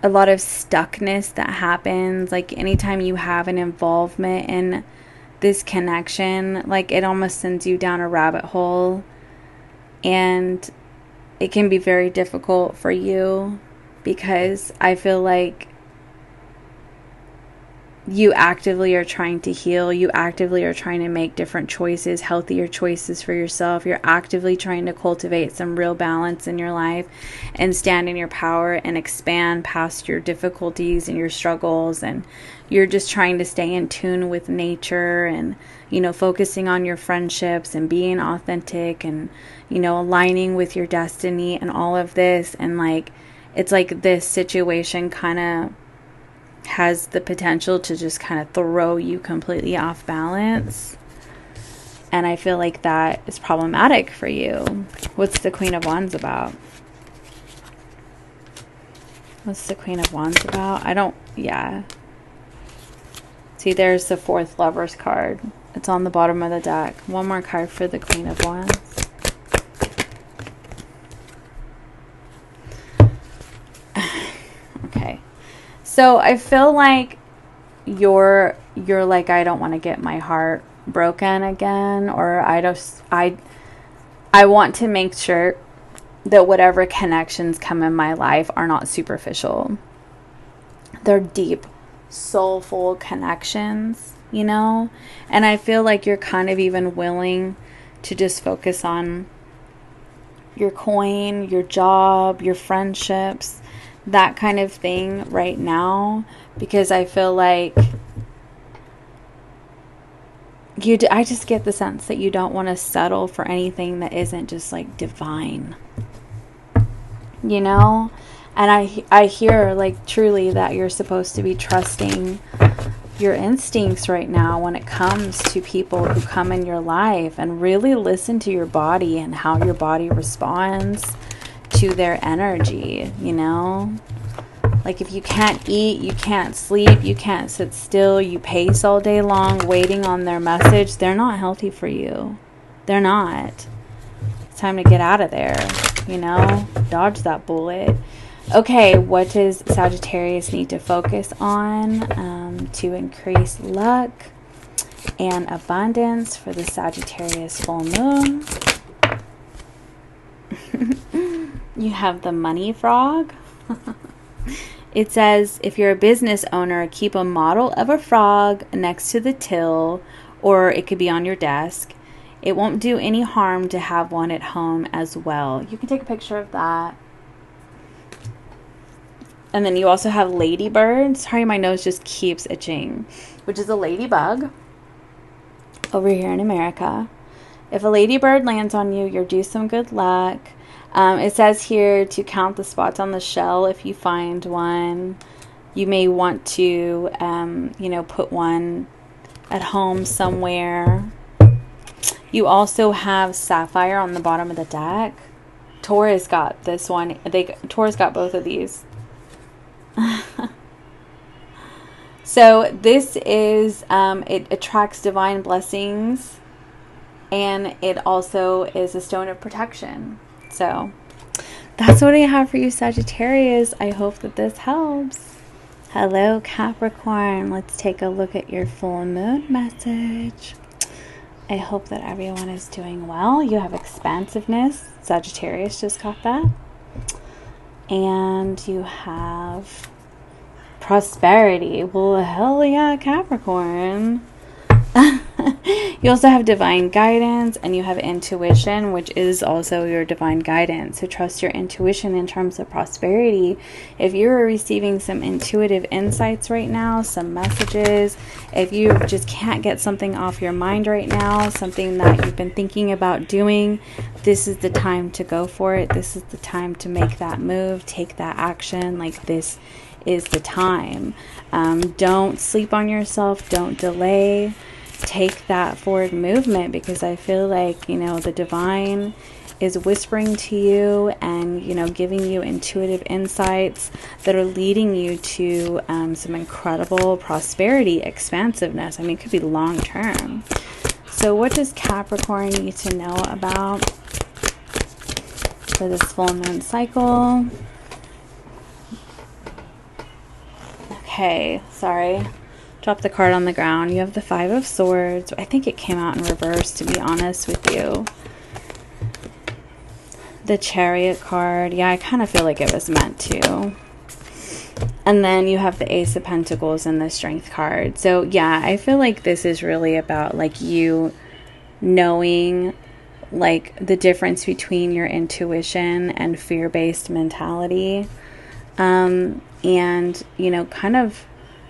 lot of stuckness that happens. Like anytime you have an involvement in this connection, like it almost sends you down a rabbit hole. And it can be very difficult for you because I feel like you actively are trying to heal. You actively are trying to make different choices, healthier choices for yourself. You're actively trying to cultivate some real balance in your life and stand in your power and expand past your difficulties and your struggles. And you're just trying to stay in tune with nature and, you know, focusing on your friendships and being authentic and, you know, aligning with your destiny and all of this. And like, it's like this situation kind of has the potential to just kind of throw you completely off balance. And I feel like that is problematic for you. What's the Queen of Wands about? What's the Queen of Wands about? Yeah. See, there's the 4th Lovers card. It's on the bottom of the deck. One more card for the Queen of Wands. Okay. So I feel like you're like, I don't want to get my heart broken again, or I want to make sure that whatever connections come in my life are not superficial. They're deep, soulful connections, you know? And I feel like you're kind of even willing to just focus on your coin, your job, your friendships, that kind of thing right now, because I feel like I just get the sense that you don't want to settle for anything that isn't just like divine, you know? And I hear like truly that you're supposed to be trusting your instincts right now when it comes to people who come in your life, and really listen to your body and how your body responds to their energy, you know? Like if you can't eat, you can't sleep, you can't sit still, you pace all day long waiting on their message, they're not healthy for you. They're not. It's time to get out of there, you know? Dodge that bullet. Okay, what does Sagittarius need to focus on to increase luck and abundance for the Sagittarius full moon? You have the money frog. It says, if you're a business owner, keep a model of a frog next to the till, or it could be on your desk. It won't do any harm to have one at home as well. You can take a picture of that. And then you also have ladybird. Sorry, my nose just keeps itching. Which is a ladybug over here in America. If a ladybird lands on you, you're due some good luck. It says here to count the spots on the shell if you find one. You may want to, you know, put one at home somewhere. You also have sapphire on the bottom of the deck. Taurus got this one. Taurus got both of these. So this is, it attracts divine blessings, and it also is a stone of protection. So that's what I have for you, Sagittarius. I hope that this helps. Hello, Capricorn. Let's take a look at your full moon message. I hope that everyone is doing well. You have expansiveness. Sagittarius just got that. And you have prosperity. Well, hell yeah, Capricorn. You also have divine guidance, and you have intuition, which is also your divine guidance. So trust your intuition in terms of prosperity. If you're receiving some intuitive insights right now, some messages, if you just can't get something off your mind right now, something that you've been thinking about doing, this is the time to go for it. This is the time to make that move, take that action. Like, this is the time. Don't sleep on yourself. Don't delay. Take that forward movement, because I feel like, you know, the divine is whispering to you and, you know, giving you intuitive insights that are leading you to some incredible prosperity, expansiveness. I mean, it could be long term. So what does Capricorn need to know about for this full moon cycle? Okay, sorry. Drop the card on the ground. You have the Five of Swords. I think it came out in reverse, to be honest with you. The Chariot card. Yeah, I kind of feel like it was meant to. And then you have the Ace of Pentacles and the Strength card. So yeah, I feel like this is really about like you knowing like the difference between your intuition and fear-based mentality. And, you know, kind of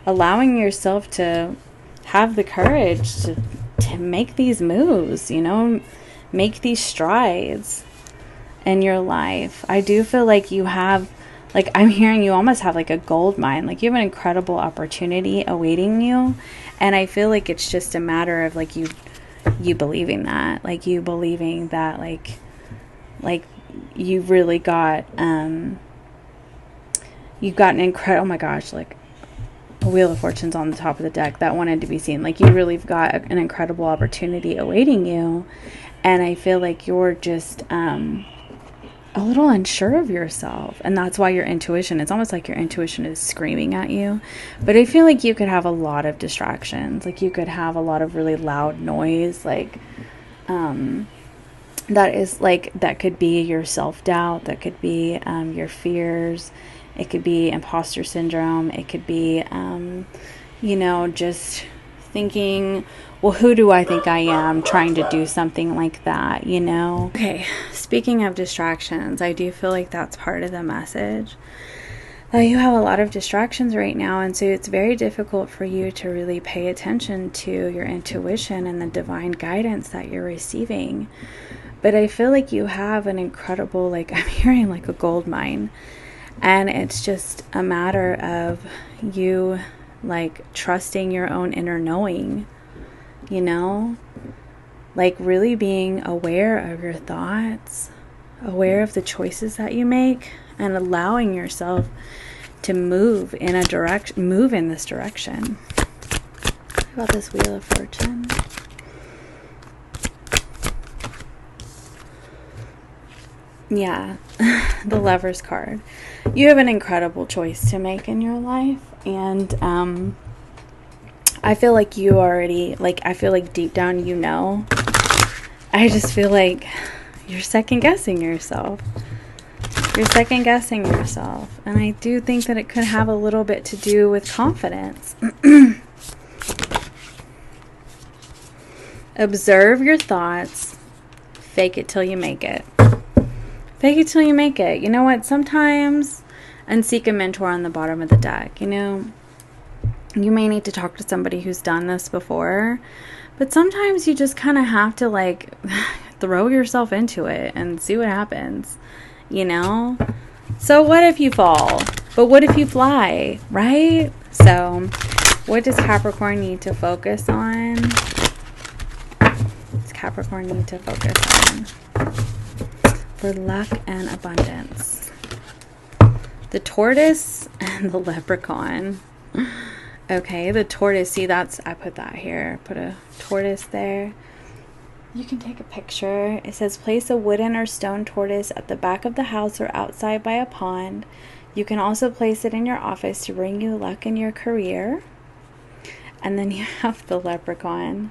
allowing yourself to have the courage to make these moves, you know, make these strides in your life. I do feel like you have, like, I'm hearing you almost have like a gold mine. Like, you have an incredible opportunity awaiting you. And I feel like it's just a matter of like you believing that, like you believing that, like you really got, you've got an incredible, oh my gosh, like, Wheel of Fortune's on the top of the deck. That wanted to be seen. Like, you really have got an incredible opportunity awaiting you. And I feel like you're just a little unsure of yourself. And that's why your intuition, it's almost like your intuition is screaming at you. But I feel like you could have a lot of distractions. Like, you could have a lot of really loud noise. Like, that is like, that could be your self-doubt, that could be your fears, it could be imposter syndrome, it could be you know, just thinking, well, who do I think I am, trying to do something like that, you know. Okay, speaking of distractions, I do feel like that's part of the message. You have a lot of distractions right now, and so it's very difficult for you to really pay attention to your intuition and the divine guidance that you're receiving. But I feel like you have an incredible, like, I'm hearing like a gold mine, and it's just a matter of you like trusting your own inner knowing, you know, like really being aware of your thoughts, aware of the choices that you make, and allowing yourself to move in a direction, move in this direction. What about this Wheel of Fortune? Yeah, the Lover's card. You have an incredible choice to make in your life, and I feel like you already, like, I feel like deep down you know. I just feel like you're second guessing yourself. You're second guessing yourself. And I do think that it could have a little bit to do with confidence. Observe your thoughts. Fake it till you make it. Fake it till you make it. You know what? Sometimes, and seek a mentor on the bottom of the deck. You know, you may need to talk to somebody who's done this before. But sometimes you just kind of have to, like, throw yourself into it and see what happens. You know? So what if you fall? But what if you fly? Right? So what does Capricorn need to focus on? What does Capricorn need to focus on for luck and abundance? The tortoise and the leprechaun. Okay, the tortoise. See, that's, I put that here. Put a tortoise there. You can take a picture. It says, place a wooden or stone tortoise at the back of the house or outside by a pond. You can also place it in your office to bring you luck in your career. And then you have the leprechaun.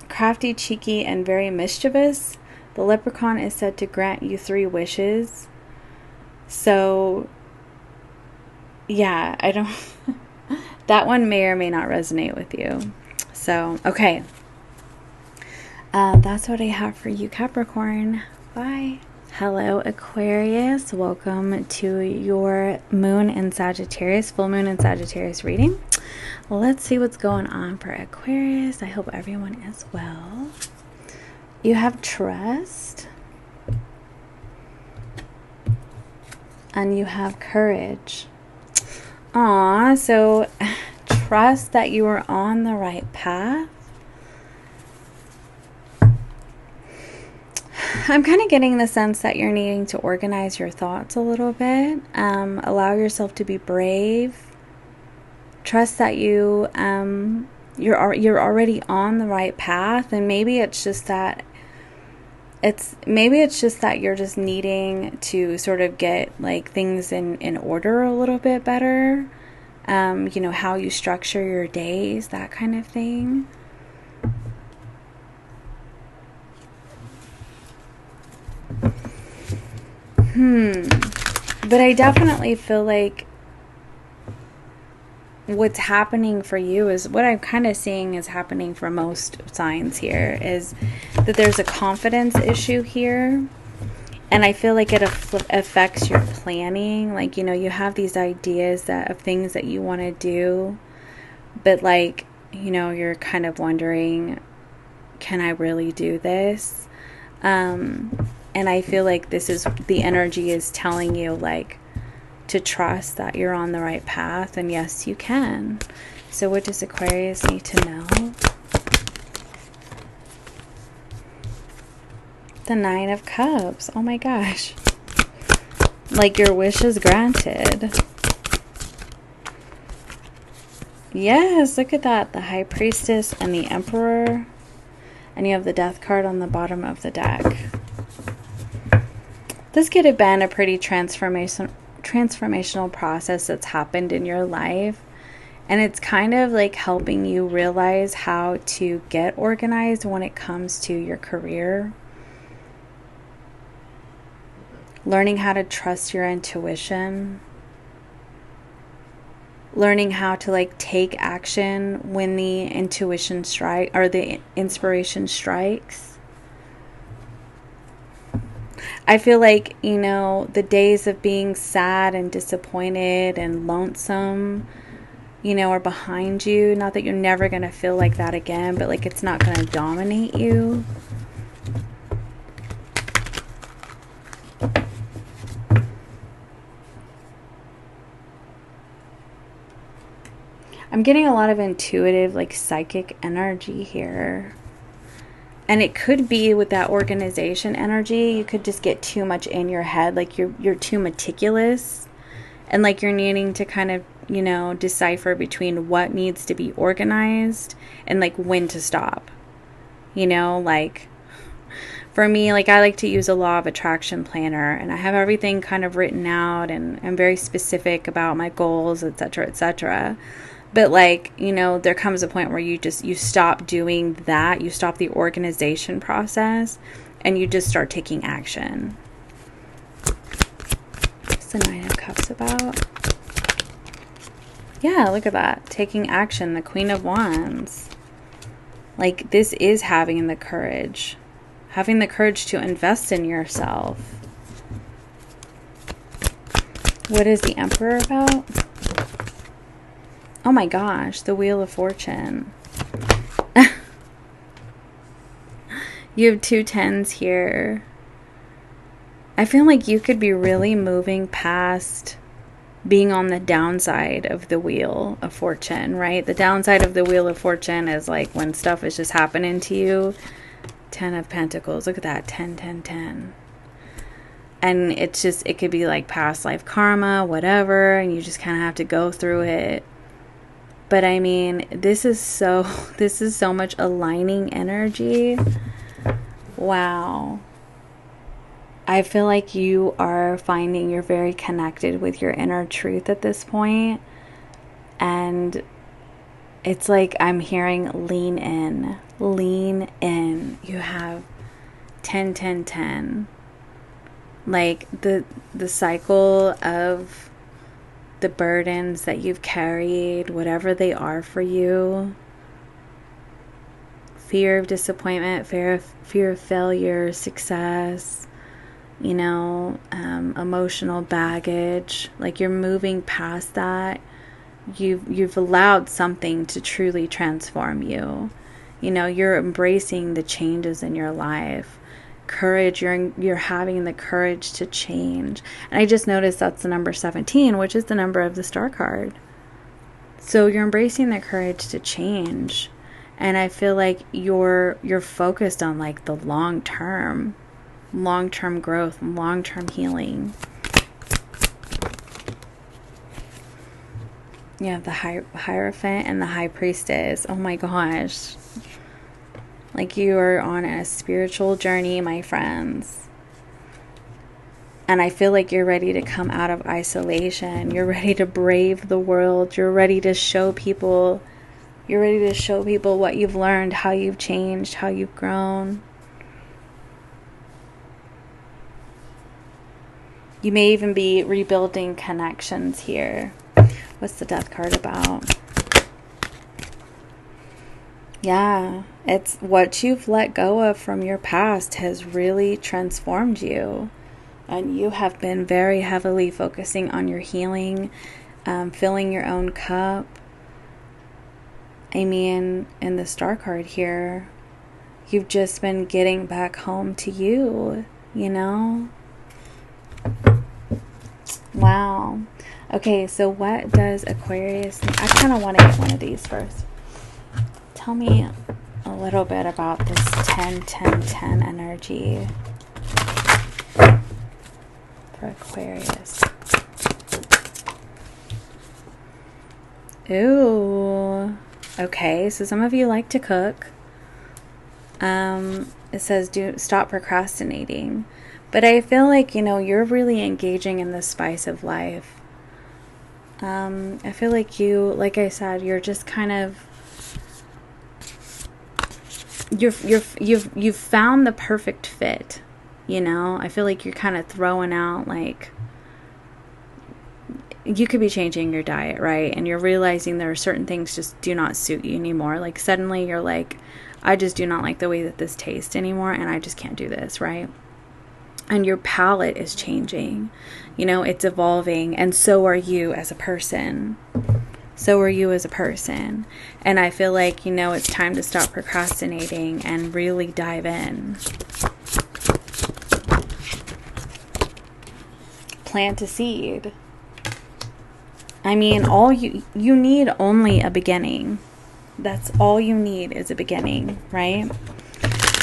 Crafty, cheeky, and very mischievous. The leprechaun is said to grant you 3 wishes. So, yeah, I don't... that one may or may not resonate with you. So, okay. That's what I have for you, Capricorn. Bye. Hello, Aquarius. Welcome to your moon in Sagittarius, full moon in Sagittarius reading. Well, let's see what's going on for Aquarius. I hope everyone is well. You have trust. And you have courage. Aw, so trust that you are on the right path. I'm kind of getting the sense that you're needing to organize your thoughts a little bit. Allow yourself to be brave. Trust that you're already on the right path, and maybe it's just that you're just needing to sort of get like things in order a little bit better. You know, how you structure your days, that kind of thing. But I definitely feel like what's happening for you is what I'm kind of seeing is happening for most signs here is that there's a confidence issue here. And I feel like it affects your planning. Like, you know, you have these ideas of things that you want to do, but like, you know, you're kind of wondering, can I really do this? And I feel like this is, the energy is telling you like to trust that you're on the right path, and yes, you can. So what does Aquarius need to know? The 9 of Cups. Oh my gosh. Like your wish is granted. Yes, look at that. The High Priestess and the Emperor. And you have the Death card on the bottom of the deck. This could have been a pretty transformational process that's happened in your life. And it's kind of like helping you realize how to get organized when it comes to your career. Learning how to trust your intuition. Learning how to like take action when the intuition strike or the inspiration strikes. I feel like, you know, the days of being sad and disappointed and lonesome, you know, are behind you. Not that you're never going to feel like that again, but like it's not going to dominate you. I'm getting a lot of intuitive, like psychic energy here. And it could be with that organization energy, you could just get too much in your head. Like you're too meticulous. And like you're needing to kind of, you know, decipher between what needs to be organized and like when to stop. You know, like for me, like I like to use a law of attraction planner, and I have everything kind of written out, and I'm very specific about my goals, etc., etc. But like, you know, there comes a point where you stop doing that. You stop the organization process and you just start taking action. What's the Nine of Cups about? Yeah, look at that. Taking action, the Queen of Wands. Like this is having the courage. Having the courage to invest in yourself. What is the Emperor about? Oh my gosh, the Wheel of Fortune. You have 2 10s here. I feel like you could be really moving past being on the downside of the Wheel of Fortune, right? The downside of the Wheel of Fortune is like when stuff is just happening to you. 10 of Pentacles. Look at that. 10, 10, 10. And it's just, it could be like past life karma, whatever, and you just kind of have to go through it. But I mean, this is so much aligning energy. Wow. I feel like you are finding you're very connected with your inner truth at this point. And it's like I'm hearing lean in. Lean in. You have 10, 10, 10. Like the cycle of the burdens that you've carried, whatever they are for you, fear of disappointment, fear of failure, success, you know, emotional baggage, like you're moving past that. You've allowed something to truly transform you. You know, you're embracing the changes in your life. Courage, you're having the courage to change. And I just noticed that's the number 17, which is the number of the Star card. So you're embracing the courage to change. And I feel like you're focused on like the long-term growth, long-term healing. You have the Hierophant and the High Priestess. Oh my gosh. Like you are on a spiritual journey, my friends. And I feel like you're ready to come out of isolation. You're ready to brave the world. You're ready to show people. You're ready to show people what you've learned, how you've changed, how you've grown. You may even be rebuilding connections here. What's the Death card about? Yeah, it's what you've let go of from your past has really transformed you. And you have been very heavily focusing on your healing, filling your own cup. I mean, in the Star card here, you've just been getting back home to you, you know? Wow. Okay, so what does Aquarius... I kind of want to get one of these first. Tell me a little bit about this 10, 10, 10 energy for Aquarius. Ooh. Okay, so some of you like to cook. It says stop procrastinating. But I feel like, you know, you're really engaging in the spice of life. I feel like you, like I said, you're just kind of, you've found the perfect fit, you know? I feel like you're kind of throwing out, like, you could be changing your diet, right? And you're realizing there are certain things just do not suit you anymore. Like, suddenly you're like, I just do not like the way that this tastes anymore, and I just can't do this, right? And your palate is changing, you know, it's evolving, and so are you as a person. So are you as a person. And I feel like, you know, it's time to stop procrastinating and really dive in. Plant a seed. I mean, all you need only a beginning. That's all you need is a beginning, right?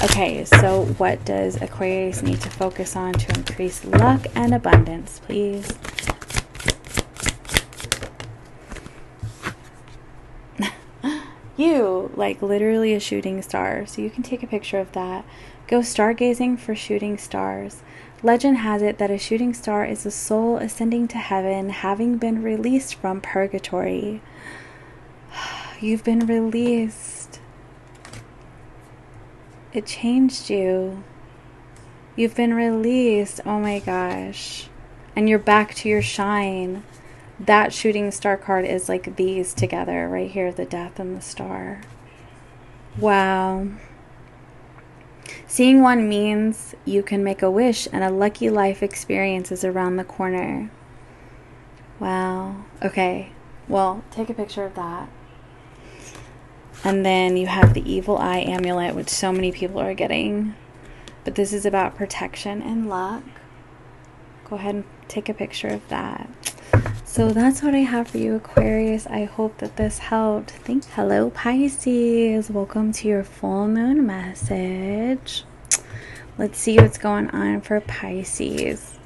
Okay, so what does Aquarius need to focus on to increase luck and abundance, please? You, like literally a shooting star. So you can take a picture of that. Go stargazing for shooting stars. Legend has it that a shooting star is a soul ascending to heaven, having been released from purgatory. You've been released. It changed you. You've been released. Oh my gosh. And you're back to your shine. That shooting star card is like these together right here, the death and the star. Wow. Seeing one means you can make a wish and a lucky life experience is around the corner. Wow. Okay. Well, take a picture of that. And then you have the evil eye amulet, which so many people are getting. But this is about protection and luck. Go ahead and take a picture of that. So that's what I have for you, Aquarius. I hope that this helped. Hello, Pisces. Welcome to your full moon message. Let's see what's going on for Pisces.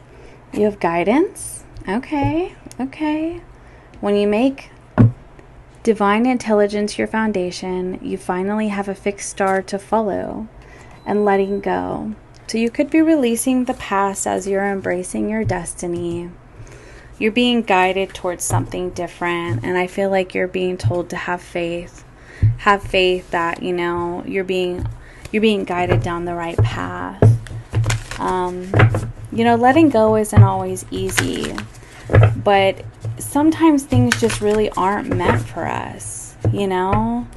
You have guidance? Okay. When you make divine intelligence your foundation, you finally have a fixed star to follow and letting go. So you could be releasing the past as you're embracing your destiny. You're being guided towards something different, and I feel like you're being told to have faith. Have faith that, you know, you're being guided down the right path. You know, letting go isn't always easy, but sometimes things just really aren't meant for us, you know?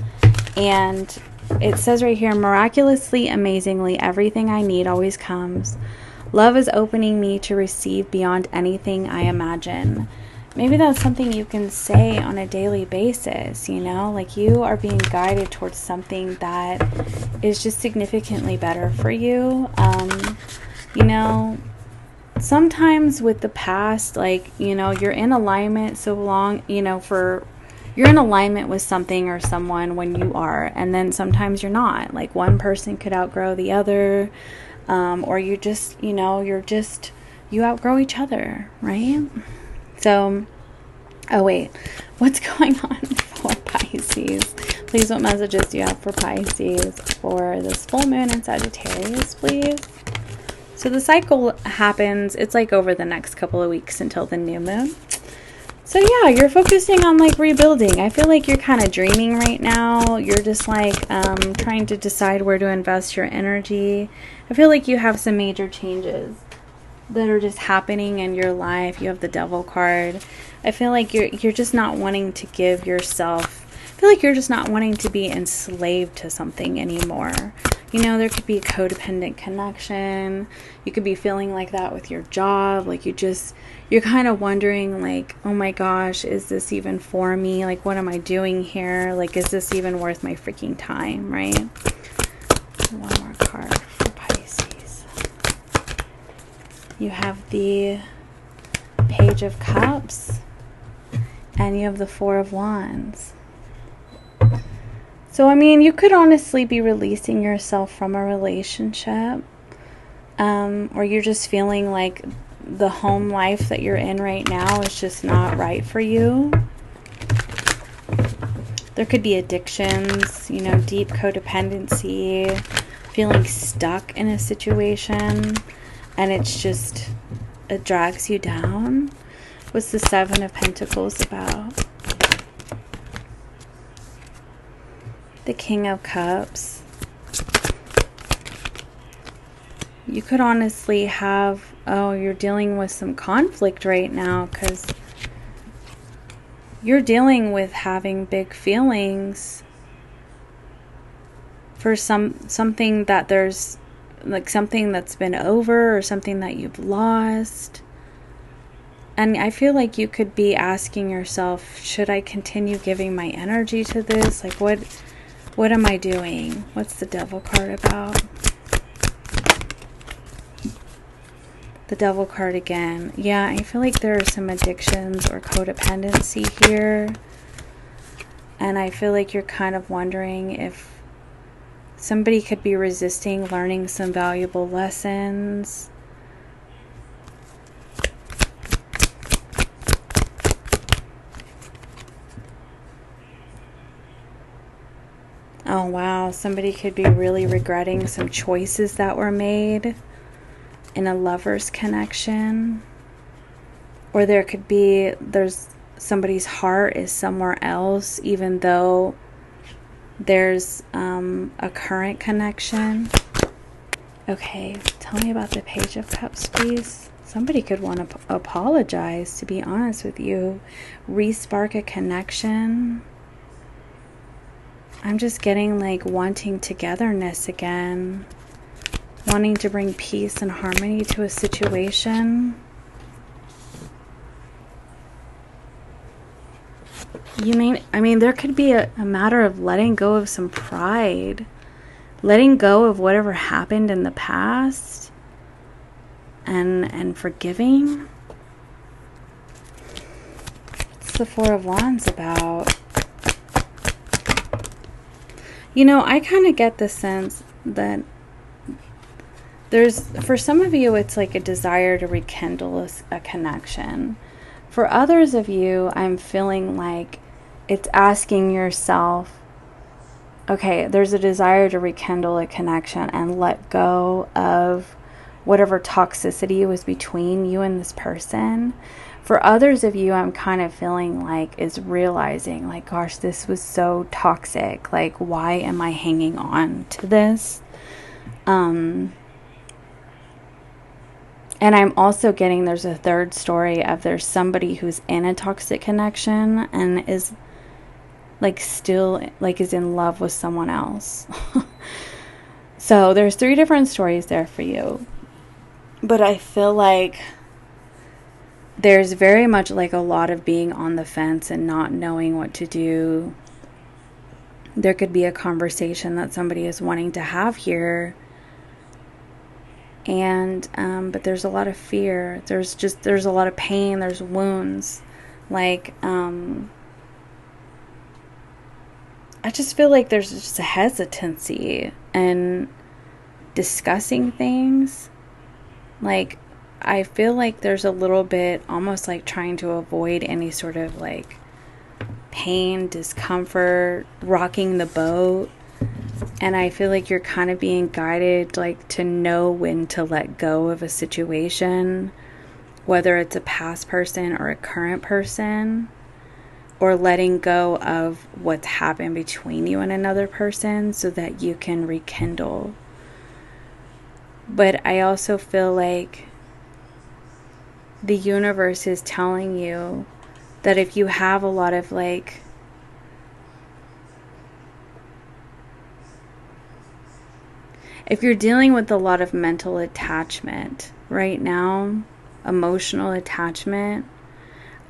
And it says right here, miraculously, amazingly, everything I need always comes. Love is opening me to receive beyond anything I imagine. Maybe that's something you can say on a daily basis, you know? Like you are being guided towards something that is just significantly better for you. You know, sometimes with the past, like, you know, you're in alignment so long, you know, you're in alignment with something or someone when you are, and then sometimes you're not. Like one person could outgrow the other. Or you just, you know, you outgrow each other, right? So, oh wait, what's going on for Pisces? Please, what messages do you have for Pisces for this full moon in Sagittarius, please? So the cycle happens, it's like over the next couple of weeks until the new moon. So yeah, you're focusing on like rebuilding. I feel like you're kind of dreaming right now. You're just like trying to decide where to invest your energy. I feel like you have some major changes that are just happening in your life. You have the Devil card. I feel like you're just not wanting to give yourself. I feel like you're just not wanting to be enslaved to something anymore. You know, there could be a codependent connection. You could be feeling like that with your job. Like you're kind of wondering like, oh my gosh, is this even for me? Like, what am I doing here? Like, is this even worth my freaking time, right? One more card for Pisces. You have the Page of Cups and you have the Four of Wands. So, I mean, you could honestly be releasing yourself from a relationship, or you're just feeling like the home life that you're in right now is just not right for you. There could be addictions, you know, deep codependency, feeling stuck in a situation, and it drags you down. What's the Seven of Pentacles about? The King of Cups. You could honestly have, oh, you're dealing with some conflict right now because you're dealing with having big feelings for something that there's like something that's been over or something that you've lost. And I feel like you could be asking yourself, should I continue giving my energy to this? Like what am I doing? What's the Devil card about? The Devil card again. Yeah, I feel like there are some addictions or codependency here. And I feel like you're kind of wondering if somebody could be resisting learning some valuable lessons. Oh wow, somebody could be really regretting some choices that were made in a lover's connection. Or there could be, there's somebody's heart is somewhere else, even though there's a current connection. Okay, tell me about the Page of Cups, please. Somebody could want to apologize, to be honest with you. Respark a connection. I'm just getting like wanting togetherness again. Wanting to bring peace and harmony to a situation. I mean, there could be a matter of letting go of some pride. Letting go of whatever happened in the past. And forgiving. What's the Four of Wands about? You know, I kind of get the sense that for some of you, it's like a desire to rekindle a connection. For others of you, I'm feeling like it's asking yourself, okay, there's a desire to rekindle a connection and let go of whatever toxicity was between you and this person. For others of you, I'm kind of feeling like is realizing like, gosh, this was so toxic. Like, why am I hanging on to this? And I'm also getting there's a third story of there's somebody who's in a toxic connection and is like still like is in love with someone else. So there's 3 different stories there for you. But I feel like there's very much like a lot of being on the fence and not knowing what to do. There could be a conversation that somebody is wanting to have here. And but there's a lot of fear. There's a lot of pain. There's wounds. Like I just feel like there's just a hesitancy in discussing things. Like I feel like there's a little bit almost like trying to avoid any sort of like pain, discomfort, rocking the boat. And I feel like you're kind of being guided like to know when to let go of a situation, whether it's a past person or a current person, or letting go of what's happened between you and another person so that you can rekindle. But I also feel like the universe is telling you that if you have a lot of like if you're dealing with a lot of mental attachment right now, emotional attachment,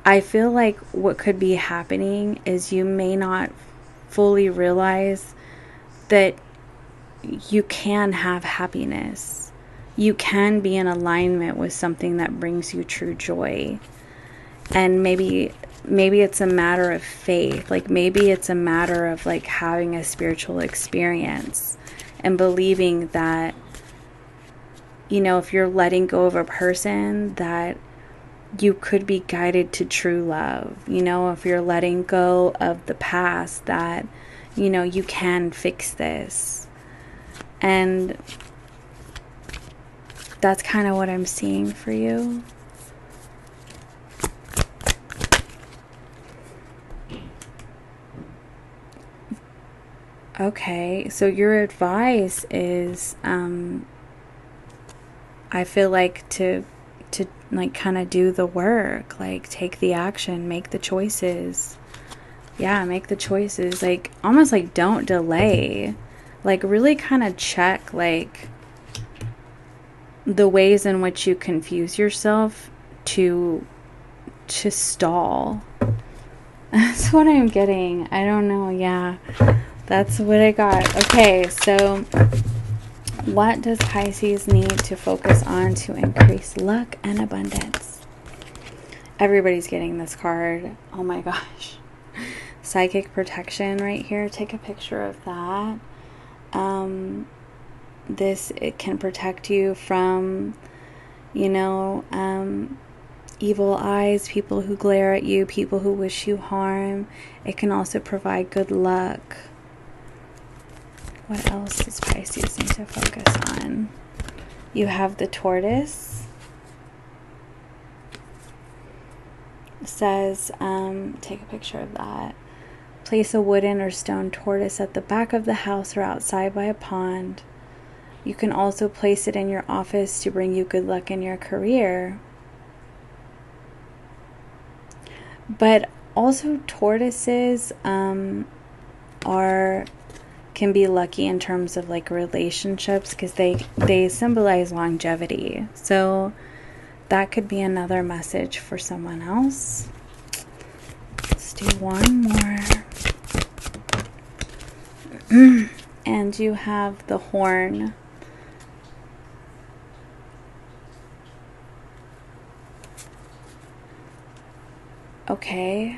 I feel like what could be happening is you may not fully realize that you can have happiness. You can be in alignment with something that brings you true joy. And maybe it's a matter of faith. Like maybe it's a matter of like having a spiritual experience and believing that, you know, if you're letting go of a person, that you could be guided to true love. You know, if you're letting go of the past, that, you know, you can fix this. And that's kind of what I'm seeing for you. Okay, so your advice is, I feel like to like kind of do the work, like take the action, make the choices. Yeah, make the choices. Like almost like don't delay. Like really kind of check like the ways in which you confuse yourself to stall. That's what I'm getting. I don't know. Yeah. That's what I got. Okay, so what does Pisces need to focus on to increase luck and abundance? Everybody's getting this card. Oh my gosh. Psychic protection right here. Take a picture of that. It can protect you from, you know, evil eyes, people who glare at you, people who wish you harm. It can also provide good luck. What else does Pisces need to focus on? You have the tortoise. It says, take a picture of that. Place a wooden or stone tortoise at the back of the house or outside by a pond. You can also place it in your office to bring you good luck in your career. But also tortoises can be lucky in terms of like relationships because they symbolize longevity. So that could be another message for someone else. Let's do one more. And you have the horn. Okay.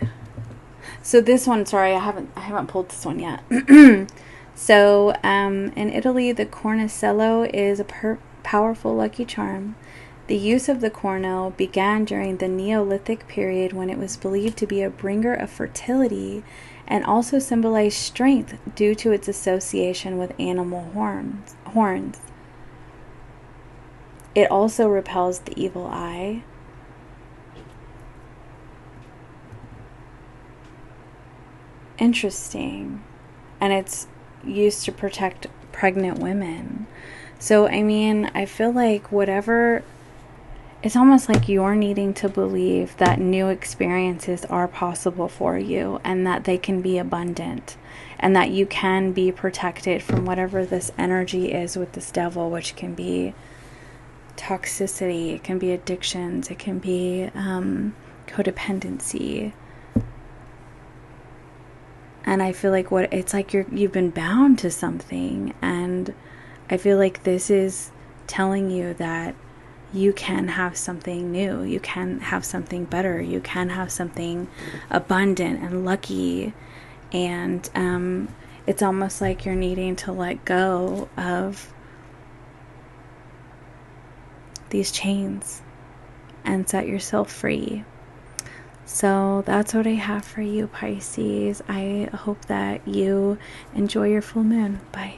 So this one, sorry, I haven't pulled this one yet. So, in Italy, the cornicello is a powerful lucky charm. The use of the corno began during the Neolithic period when it was believed to be a bringer of fertility and also symbolized strength due to its association with animal horns. It also repels the evil eye. Interesting. And it's used to protect pregnant women. So, I mean, I feel like it's almost like you're needing to believe that new experiences are possible for you and that they can be abundant and that you can be protected from whatever this energy is with this devil, which can be toxicity, it can be addictions, it can be codependency. And I feel like it's like you've been bound to something, and I feel like this is telling you that you can have something new, you can have something better, you can have something abundant and lucky, and it's almost like you're needing to let go of these chains and set yourself free. So that's what I have for you, Pisces. I hope that you enjoy your full moon. Bye.